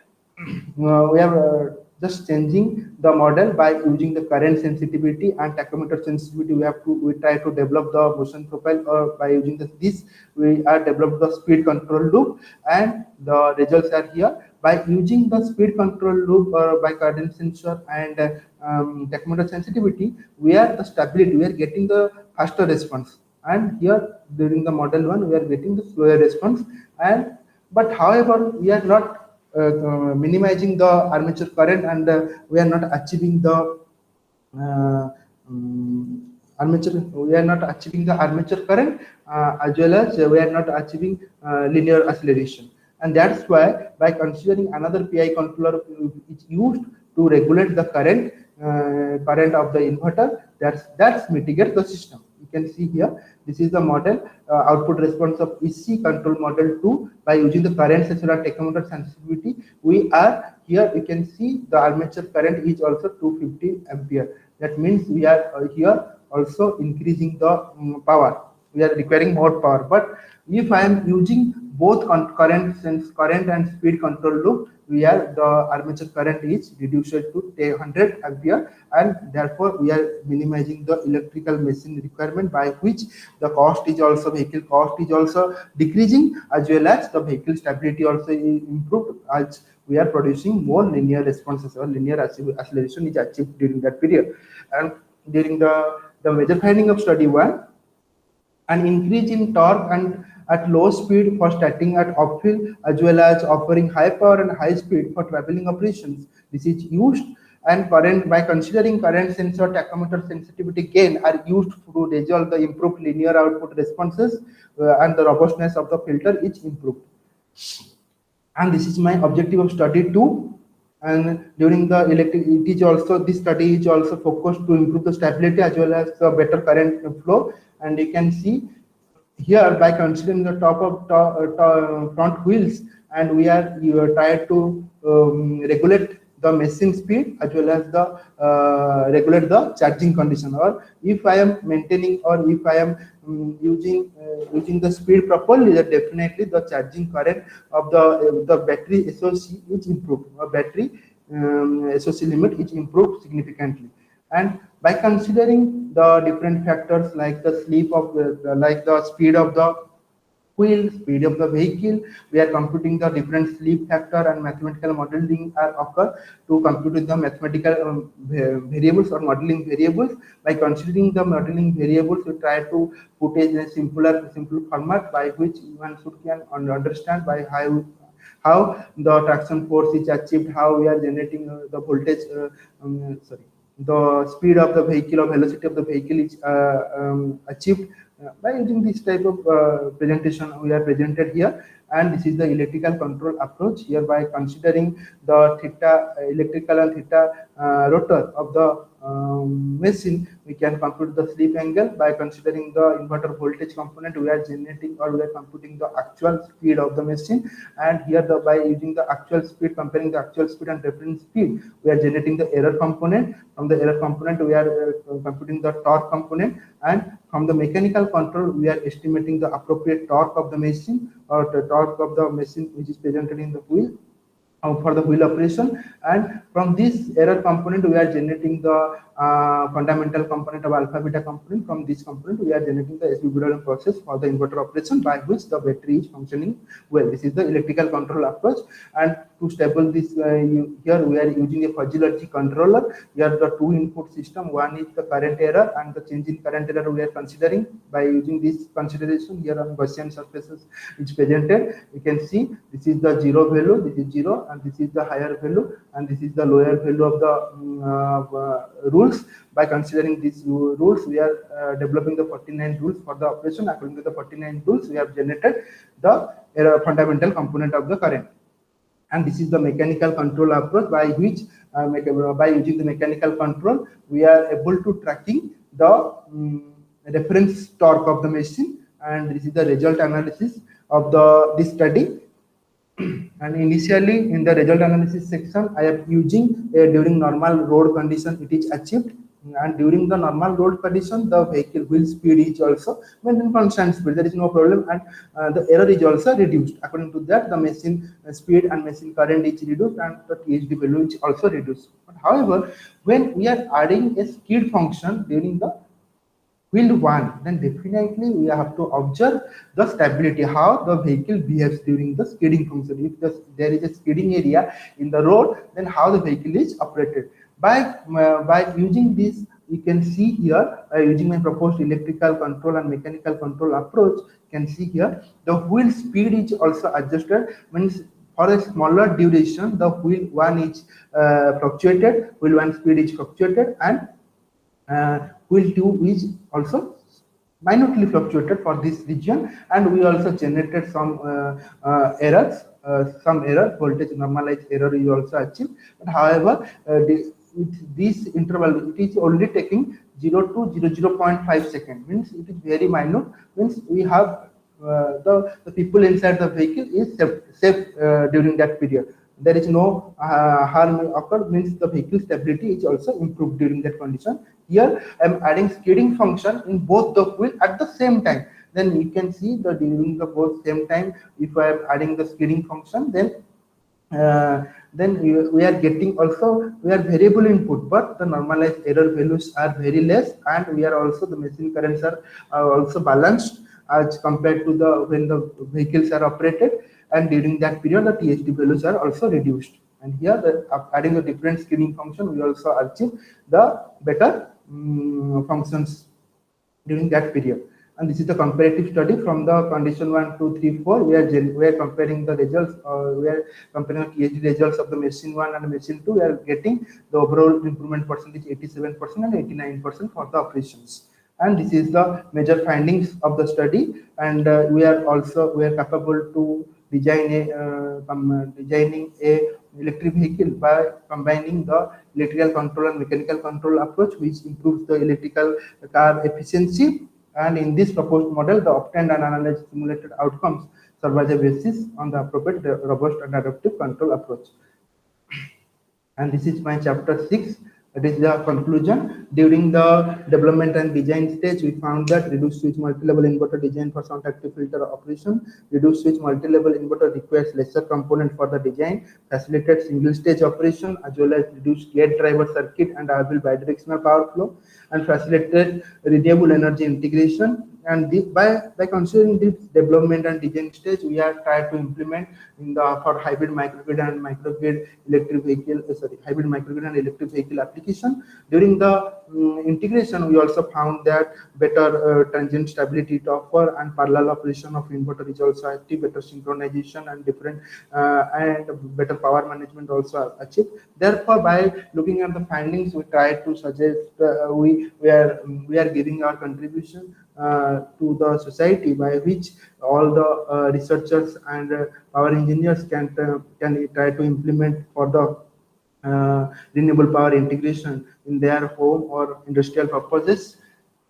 we are just changing the model by using the current sensitivity and tachometer sensitivity. We try to develop the motion profile, or by using this we are developed the speed control loop, and the results are here. By using the speed control loop or by current sensor and tachometer sensitivity, we are the stability, we are getting the faster response. And here during the model 1 we are getting the slower response. And but however we are not minimizing the armature current, and we are not achieving the armature current as well as we are not achieving linear acceleration. And that's why by considering another PI controller is used to regulate the current of the inverter, that's mitigate the system. You can see here, this is the model output response of EC control model 2. By using the current sensor and tachometer sensitivity, we are here, you can see the armature current is also 250 ampere. That means we are here also increasing the power. we are requiring more power. But if I am using both current and speed control loop, where the armature current is reduced to 100 ampere, and therefore we are minimizing the electrical machine requirement, by which the cost is also, vehicle cost is also decreasing, as well as the vehicle stability also improved, as we are producing more linear responses, or linear acceleration is achieved during that period. And during the major finding of study 1, an increase in torque and at low speed for starting at uphill, as well as offering high power and high speed for traveling operations. This is used, and current, by considering current sensor tachometer sensitivity gain are used to resolve the improved linear output responses, and the robustness of the filter is improved. And this is my objective of study 2. And during the electric, it is also, this study is also focused to improve the stability as well as the better current flow. And you can see here, by considering the front wheels, and we are trying to regulate the machine speed, as well as the regulate the charging condition, or if I am maintaining, or if I am using the speed properly, then definitely the charging current of the battery SOC is improved, or battery SOC limit is improved significantly. And by considering the different factors like the sleep of like the speed of the wheel, speed of the vehicle, we are computing the different sleep factor, and mathematical modeling are occur to compute the mathematical variables or modeling variables. By considering the modeling variables, we try to put it in a simple format, by which one can understand by how the traction force is achieved, how we are generating the voltage, the speed of the vehicle or velocity of the vehicle is achieved by using this type of presentation we are presented here. And this is the electrical control approach. Here, by considering the theta electrical and theta rotor of the machine, we can compute the slip angle. By considering the inverter voltage component, we are generating, or we are computing the actual speed of the machine. And here, by using the actual speed, comparing the actual speed and reference speed, we are generating the error component. From the error component, we are computing the torque component, and from the mechanical control, we are estimating the appropriate torque of the machine, or the torque of the machine which is presented in the wheel for the wheel operation. And from this error component, we are generating the fundamental component of alpha beta component. From this component, we are generating the SB process for the inverter operation, by which the battery is functioning well. This is the electrical control approach. And to stable this, here we are using a fuzzy logic controller. Here the two input system, one is the current error, and the change in current error we are considering. By using this consideration, here on Gaussian surfaces which presented, you can see this is the zero value, this is 0, and this is the higher value, and this is the lower value of the rules. By considering these rules, we are developing the 49 rules for the operation. According to the 49 rules, we have generated the fundamental component of the current. And this is the mechanical control approach, by which by using the mechanical control, we are able to tracking the reference torque of the machine. And this is the result analysis of this study. And initially, in the result analysis section, I am using during normal road condition, it is achieved. And during the normal road condition, the vehicle wheel speed is also maintained constant speed. There is no problem, and the error is also reduced. According to that, the machine speed and machine current is reduced, and the THD value is also reduced. But however, when we are adding a skid function during the wheel 1, then definitely we have to observe the stability, how the vehicle behaves during the skidding function. If there is a skidding area in the road, then how the vehicle is operated. By using this, you can see here, using my proposed electrical control and mechanical control approach, you can see here the wheel speed is also adjusted. Means for a smaller duration, the wheel 1 is fluctuated, wheel 1 speed is fluctuated, and wheel 2 is also minutely fluctuated for this region. And we also generated some errors, some error, voltage normalized error is also achieved. But however, this interval, it is only taking 0 to 0.5 seconds, means it is very minute. Means we have the people inside the vehicle is safe during that period. There is no harm occur, means the vehicle stability is also improved during that condition. Here I am adding skidding function in both the wheel at the same time. then you can see that during the both same time, if I am adding the screening function, then we are getting also, we are variable input, but the normalized error values are very less, and we are also, the machine currents are also balanced as compared to the when the vehicles are operated, and during that period the THD values are also reduced. And here adding a different screening function, we also achieve the better functions during that period. And this is the comparative study from the condition 1, 2, 3, 4. We are comparing the results, we are comparing the THD results of the machine 1 and machine 2. We are getting the overall improvement percentage 87% and 89% for the operations. And this is the major findings of the study. And we are capable to designing a electric vehicle by combining the electrical control and mechanical control approach, which improves the electrical car efficiency. And in this proposed model, the obtained and analyzed simulated outcomes serve as a basis on the appropriate, robust and adaptive control approach. And this is my chapter 6. That is the conclusion. During the development and design stage, we found that reduced switch multi-level inverter design for sound active filter operation. Reduced switch multi-level inverter requires lesser component for the design, facilitates single stage operation, as well as reduced gate driver circuit and available bidirectional power flow, and facilitated renewable energy integration. And by considering this development and design stage, we are trying to implement in the for hybrid microgrid and microgrid electric vehicle, hybrid microgrid and electric vehicle application. During the integration, we also found that better transient stability to offer, and parallel operation of inverter is also active, better synchronization and different and better power management also achieved. Therefore, by looking at the findings, we try to suggest we are giving our contribution to the society, by which all the researchers and power engineers can try to implement for the renewable power integration in their home or industrial purposes.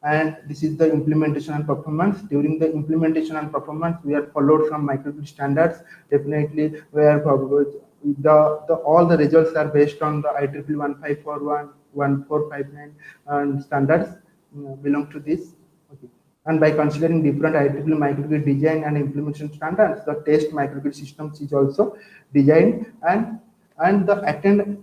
And this is the implementation and performance. During the implementation and performance, we are followed some microgrid standards. Definitely, where all the results are based on the IEEE 1541 1459 standards belong to this. Okay. And by considering different IEEE microgrid design and implementation standards, the test microgrid systems is also designed, and the attained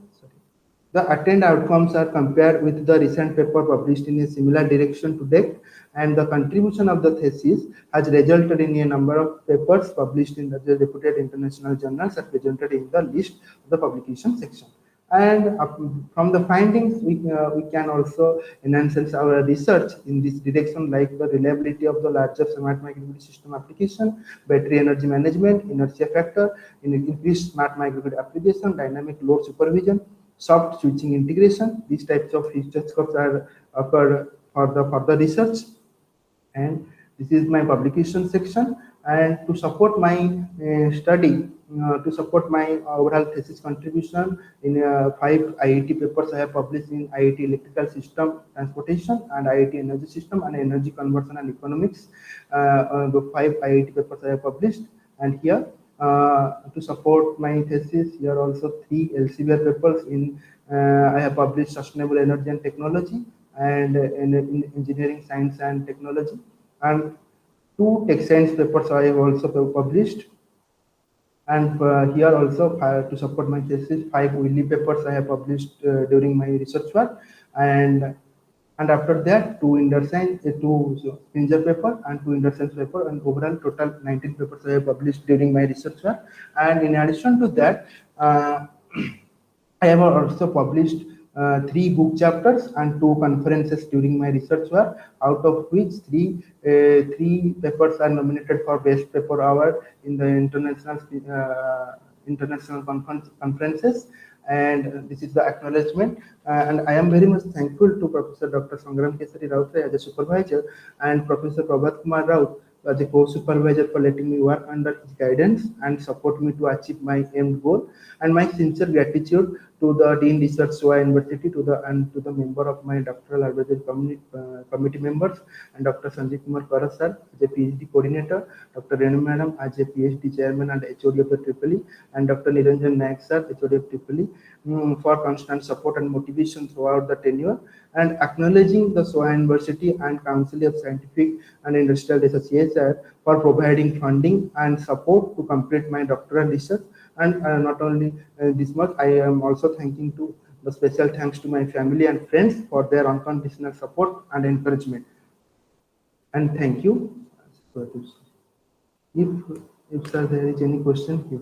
outcomes are compared with the recent paper published in a similar direction to date, and the contribution of the thesis has resulted in a number of papers published in the reputed international journals are presented in the list of the publication section. And from the findings, we can also enhance our research in this direction, like the reliability of the larger smart microgrid system application, battery energy management, inertia factor, increased smart microgrid application, dynamic load supervision, soft switching integration. These types of features are occurred for the further research. And this is my publication section. And to support my study, to support my overall thesis contribution, in 5 IIT papers I have published in IIT Electrical System Transportation and IIT Energy System and Energy Conversion and Economics. The 5 IIT papers I have published. And here, to support my thesis, here also 3 Elsevier papers in I have published Sustainable Energy and Technology and in Engineering Science and Technology, and 2 tech science papers I have also published. And here also, to support my thesis, 5 Wiley papers I have published during my research work, and after that 2 Inderscience, 2 Springer paper and 2 Inderscience paper, and overall total 19 papers I have published during my research work. And in addition to that, I have also published 3 book chapters and 2 conferences during my research work, out of which 3 papers are nominated for Best Paper Award in the international conferences. And this is the acknowledgement. And I am very much thankful to Professor Dr. Sangram Kesari Rautray as a supervisor, and Professor Prabhat Kumar Raut as a co-supervisor, for letting me work under his guidance and support me to achieve my aimed goal. And my sincere gratitude to the Dean Research SOA University, to the member of my doctoral advisory committee members, and Dr. Sanjay Kumar Karas sir as a PhD coordinator, Dr. Renu Madam as a PhD chairman and HOD of the EEE, and Dr. Niranjan Nayak sir, HOD of EEE, for constant support and motivation throughout the tenure, and acknowledging the SOA University and Council of Scientific and Industrial Research CSIR for providing funding and support to complete my doctoral research. And not only this much, I am also thanking to the special thanks to my family and friends for their unconditional support and encouragement. And thank you. If sir there is any question, please.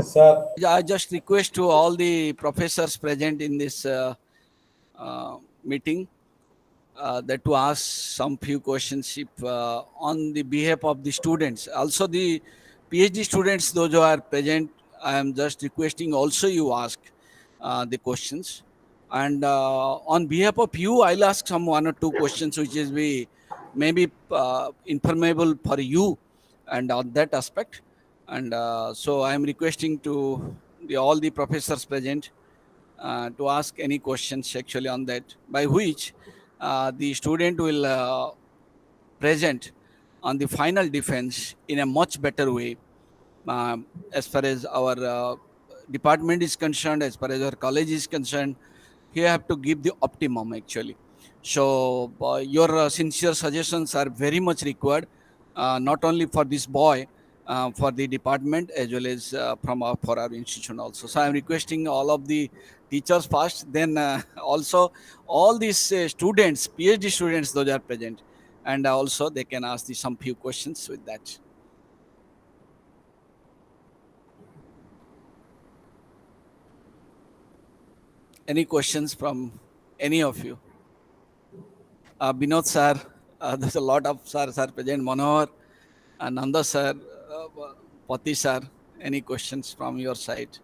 Sir, I just request to all the professors present in this meeting that to ask some few questions if, on the behalf of the students. Also the PhD students, those who are present, I am just requesting also you ask the questions. And on behalf of you, I'll ask some one or two questions which is maybe informable for you and on that aspect. And so I am requesting to all the professors present to ask any questions actually on that, by which the student will present on the final defense in a much better way, as far as our department is concerned, as far as our college is concerned. You have to give the optimum actually. So your sincere suggestions are very much required, not only for this boy, for the department as well as for our institution also. So I'm requesting all of the teachers first, then also all these students, PhD students, those are present, and also they can ask some few questions with that. Any questions from any of you? Binod sir, there's a lot of sirs are present. Manohar, Nanda sir, Pati sir, any questions from your side?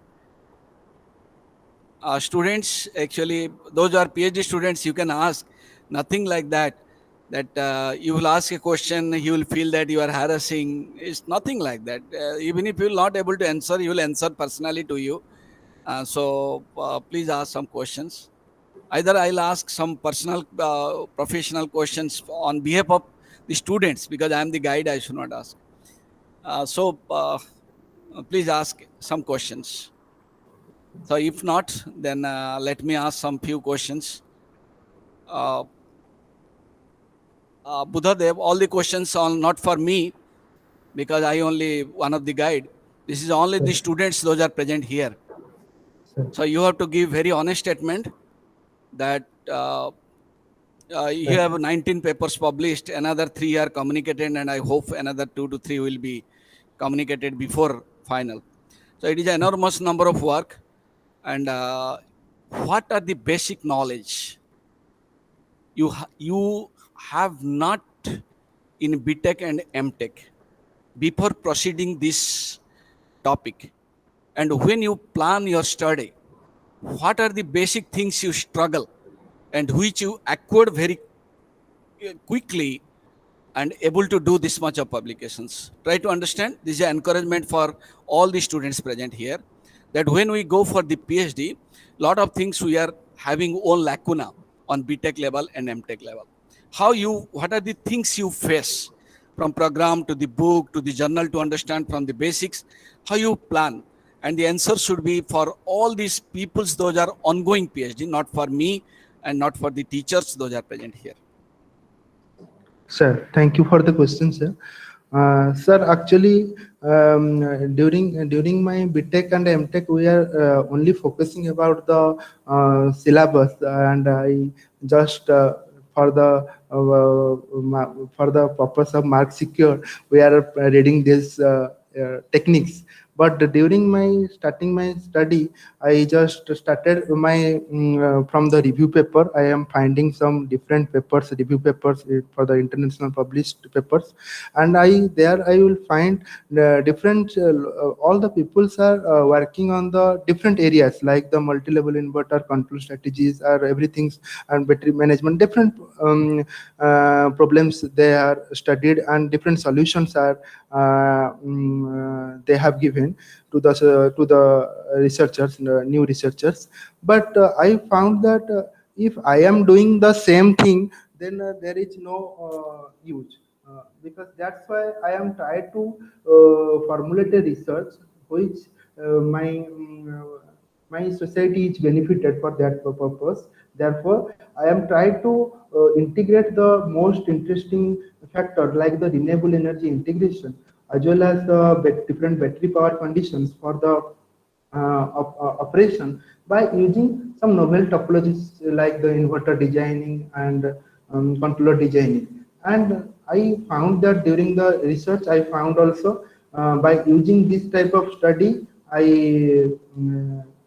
Students, actually, those are PhD students, you can ask. Nothing like that. That you will ask a question, you will feel that you are harassing. It's nothing like that. Even if you will not able to answer, you will answer personally to you. So please ask some questions. Either I'll ask some personal, professional questions on behalf of the students, because I am the guide, I should not ask. So please ask some questions. So if not, then let me ask some few questions. Buddhadev, all the questions are not for me, because I only one of the guide. This is only the students, those are present here. So you have to give very honest statement that you have 19 papers published, another 3 are communicated, and I hope another 2 to 3 will be communicated before final. So it is an enormous number of work. And what are the basic knowledge you have not in BTech and MTech before proceeding this topic? And when you plan your study, what are the basic things you struggle and which you acquired very quickly and able to do this much of publications? Try to understand. This is an encouragement for all the students present here, that when we go for the PhD, lot of things we are having own lacuna on BTech level and MTech level. What are the things you face from program to the book to the journal to understand from the basics, how you plan? And the answer should be for all these peoples, those are ongoing PhD, not for me and not for the teachers, those are present here. Sir, thank you for the question, sir. Sir, actually, during my BTech and MTech, we are only focusing about the syllabus, and I just for the purpose of mark secure, we are reading these techniques. But during starting my study, I just started my from the review paper. I am finding some different papers, review papers for the international published papers, and I will find different. All the peoples are working on the different areas like the multi-level inverter control strategies or everything and battery management. Different problems they are studied and different solutions are they have given to the researchers, new researchers. But I found that if I am doing the same thing, then there is no use. Because that's why I am trying to formulate a research which my society is benefited for that purpose. Therefore, I am trying to integrate the most interesting factor like the renewable energy integration as well as the different battery power conditions for the operation by using some novel topologies like the inverter designing and controller designing. And I found that during the research, I found also by using this type of study, I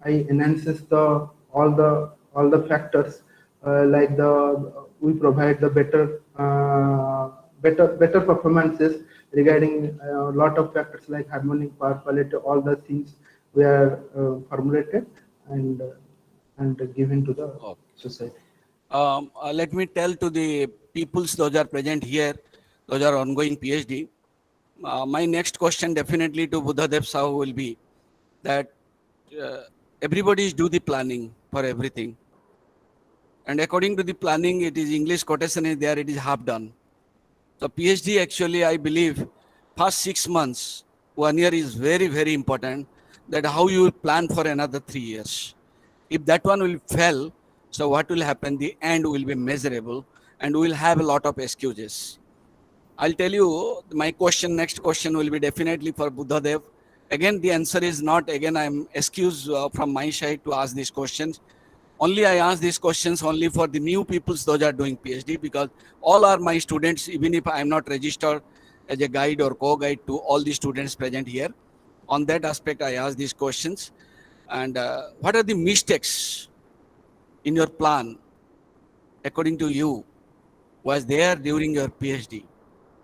enhances the all the factors like the we provide the better performances regarding a lot of factors like harmonic power quality. All the things were formulated and given to the Okay. society. Let me tell to the peoples those are present here, those are ongoing PhD. My next question definitely to Buddhadev Sahu will be that everybody is do the planning for everything. And according to the planning, it is English quotation is there, it is half done. So PhD actually, I believe, past 6 months, 1 year is very, very important that how you will plan for another 3 years. If that one will fail, so what will happen? The end will be miserable and we will have a lot of excuses. I'll tell you my question, next question will be definitely for Buddhadev. Again, the answer is not, again, I'm excused from my side to ask these questions. Only I ask these questions only for the new peoples those are doing PhD because all are my students, even if I'm not registered as a guide or co-guide to all the students present here. On that aspect, I ask these questions. And what are the mistakes in your plan, according to you, was there during your PhD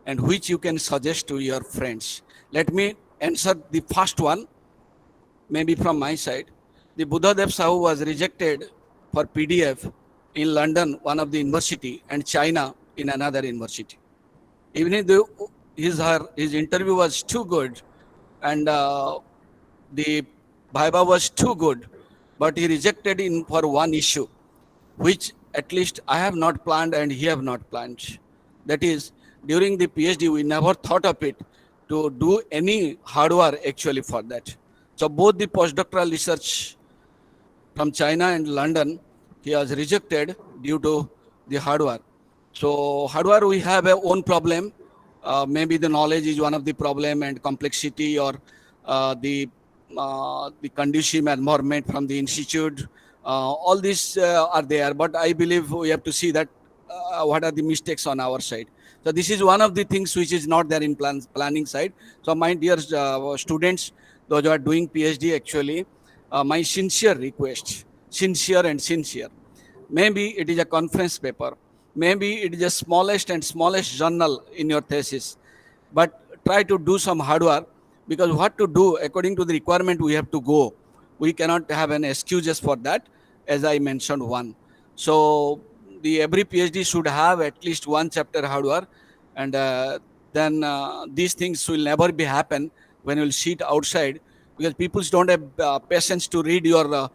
and which you can suggest to your friends? Let me answer the first one, maybe from my side. The Buddhadev Sahu was rejected for PDF in London, one of the university, and China in another university. Even though his interview was too good and the Bhaiba was too good, but he rejected in for one issue, which at least I have not planned and he have not planned. That is, during the PhD, we never thought of it to do any hardware actually for that. So both the postdoctoral research from China and London, he was rejected due to the hardware. So hardware, we have our own problem. Maybe the knowledge is one of the problem and complexity or the conducive environment from the institute. All these are there, but I believe we have to see that what are the mistakes on our side. So this is one of the things which is not there in planning side. So my dear students, those who are doing PhD actually, my sincere request, sincere and sincere. Maybe it is a conference paper. Maybe it is the smallest and smallest journal in your thesis. But try to do some hardware because what to do according to the requirement we have to go. We cannot have an excuses for that, as I mentioned one. So the every PhD should have at least one chapter hardware, and then these things will never be happen when you will sit outside because people don't have patience to read your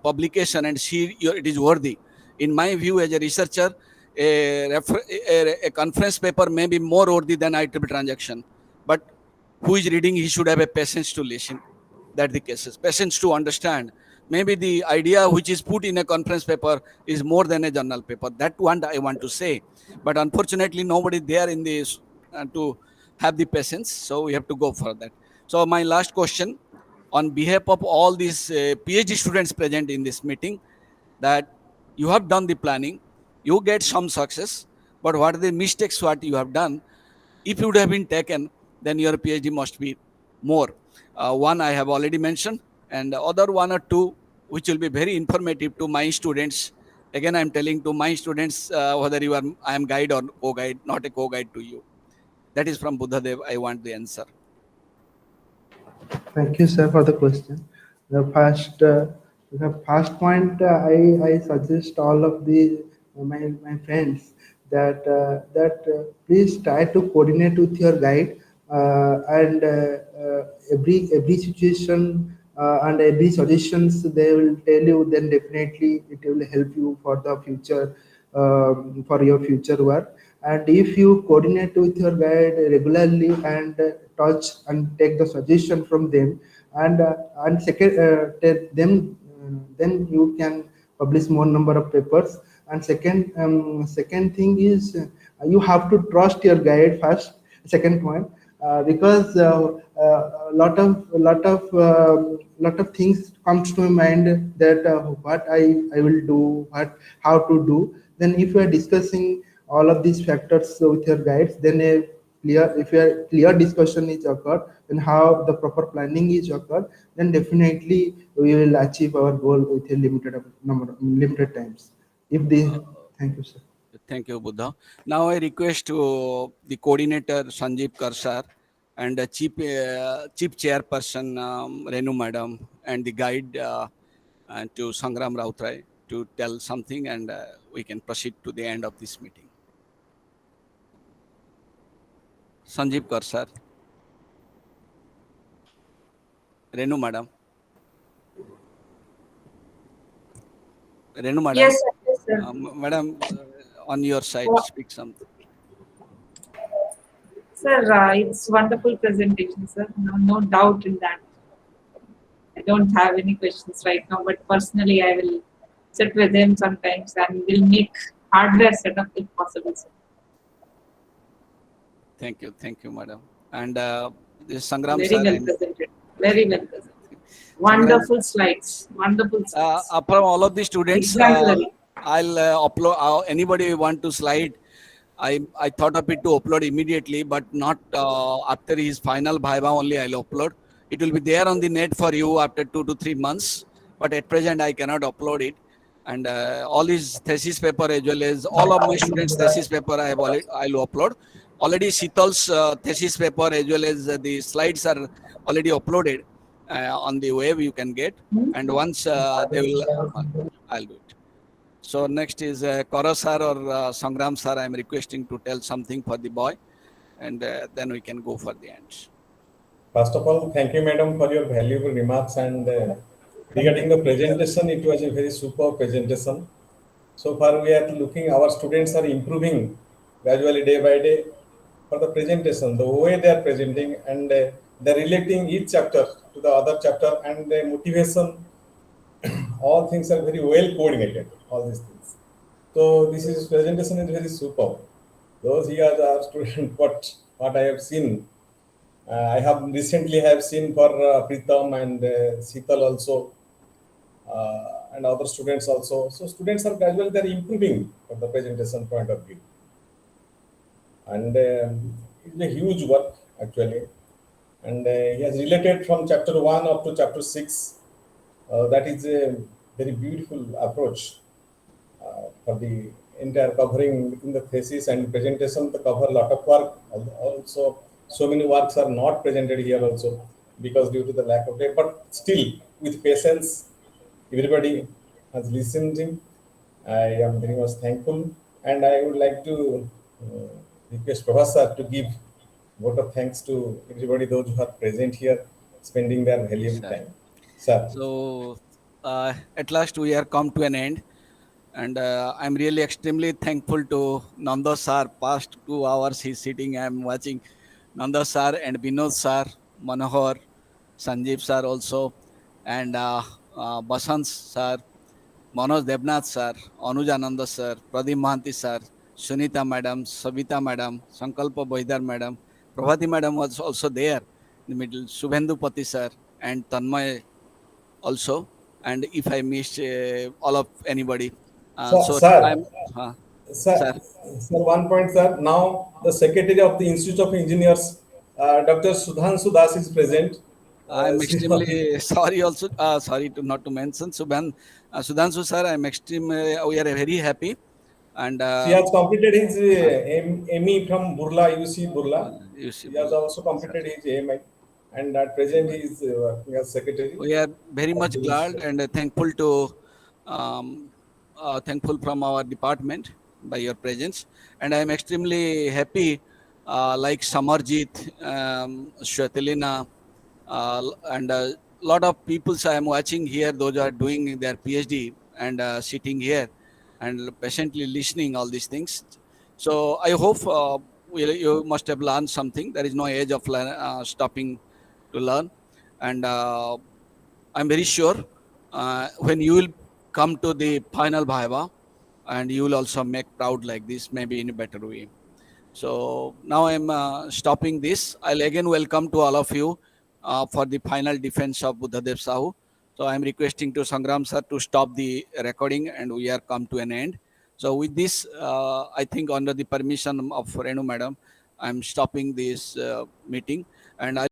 publication and see it is worthy. In my view, as a researcher, a conference paper may be more worthy than IEEE transaction. But who is reading, he should have a patience to listen. That the cases, patience to understand. Maybe the idea which is put in a conference paper is more than a journal paper. That one I want to say. But unfortunately, nobody there in this to have the patience. So we have to go for that. So my last question, on behalf of all these PhD students present in this meeting, that you have done the planning, you get some success, but what are the mistakes what you have done? If you would have been taken, then your PhD must be more. One I have already mentioned, and other one or two which will be very informative to my students. Again, I'm telling to my students whether I am guide or co-guide, not a co-guide to you. That is from Buddhadev. I want the answer. Thank you, sir, for the question. The first point, I suggest all of my friends that please try to coordinate with your guide, and every situation and every suggestions they will tell you. Then definitely it will help you for the future, for your future work. And if you coordinate with your guide regularly and touch and take the suggestion from them, and second, tell them, then you can publish more number of papers. And second thing is, you have to trust your guide first. Second point, because lot of things comes to my mind that what I will do, what how to do. Then if you are discussing all of these factors with your guides, then if a clear discussion is occurred, and how the proper planning is occurred, then definitely we will achieve our goal with a limited times. If they, thank you, sir. Thank you, Buddha. Now I request to the coordinator Sanjeev Karsar and the chief chairperson Renu Madam and the guide and to Sangram Rautrai to tell something, and we can proceed to the end of this meeting. Sanjeev Karsar, Renu Madam. Renu Madam. Yes, sir. Yes, sir. Madam, on your side, speak something. Sir, it's wonderful presentation, sir. No doubt in that. I don't have any questions right now, but personally, I will sit with him sometimes and will make hardware setup if possible, sir. Thank you, Madam. And this Sangram Very sir. well presented. Very well presented. Wonderful slides. Wonderful slides. From all of the students, Exemplary. I'll upload. Anybody want to slide? I thought of it to upload immediately, but not after his final Viva only. I'll upload. It will be there on the net for you after 2 to 3 months. But at present, I cannot upload it. And all his thesis paper as well as all of my students' thesis paper, I'll upload. Already Sital's thesis paper as well as the slides are already uploaded on the web. You can get, and once they will, I'll do it. So next is Kora sir or Sangram sir. I'm requesting to tell something for the boy, and then we can go for the end. First of all, thank you, madam, for your valuable remarks. And regarding the presentation, it was a very superb presentation. So far, we are looking, our students are improving gradually day by day. For the presentation, the way they are presenting, and they're relating each chapter to the other chapter, and the motivation, all things are very well coordinated, all these things. So this is presentation is very superb. Those here are students, what I have seen. I have recently seen for Pritam and Sital also, and other students also. So students are gradually they're improving from the presentation point of view, and it's a huge work actually. And he has related from chapter 1 up to chapter 6. That is a very beautiful approach for the entire covering in the thesis and presentation. To cover a lot of work also. So many works are not presented here also because due to the lack of time, but still with patience, everybody has listened him. I am very much thankful, and I would like to request Professor to give vote of thanks to everybody, those who are present here, spending their valuable time. Sir. So at last we are come to an end, and I'm really extremely thankful to Nanda sir. Past 2 hours he's sitting, I'm watching Nanda sir and Vinod sir, Manohar, Sanjeev sir also, and Basant sir, Manoj Debnath sir, Anuj Ananda sir, Pradeep Mahanti sir, Sunita madam, Savita madam, Sankalpa Boidar madam, Prabhati madam was also there in the middle, Subhendu Pati sir, and Tanmay also. And if I missed all of anybody, Sir, sir. Sir, one point, sir. Now the Secretary of the Institute of Engineers, Dr. Sudhanshu Das is present. I'm She extremely sorry also, sorry to not to mention Sudhanshu sir, I'm extremely, we are very happy. And she has completed his ME from Burla, UC Burla. you see, He has Bulla, also sir. completed his AMI, and at present he is working as secretary We are very of much the glad institute. and um, thankful from our department by your presence. And I'm extremely happy, like Samarjit, Shwetalina, and a lot of people I am watching here, those are doing their PhD and sitting here and patiently listening all these things. So I hope you must have learned something. There is no age of stopping to learn. And I'm very sure when you will come to the final Bhaiva, and you will also make proud like this, maybe in a better way. So now I'm stopping this. I'll again welcome to all of you for the final defense of Buddhadev Sahu. So I'm requesting to Sangram sir to stop the recording, and we are come to an end. So with this, I think under the permission of Renu madam, I'm stopping this meeting, and I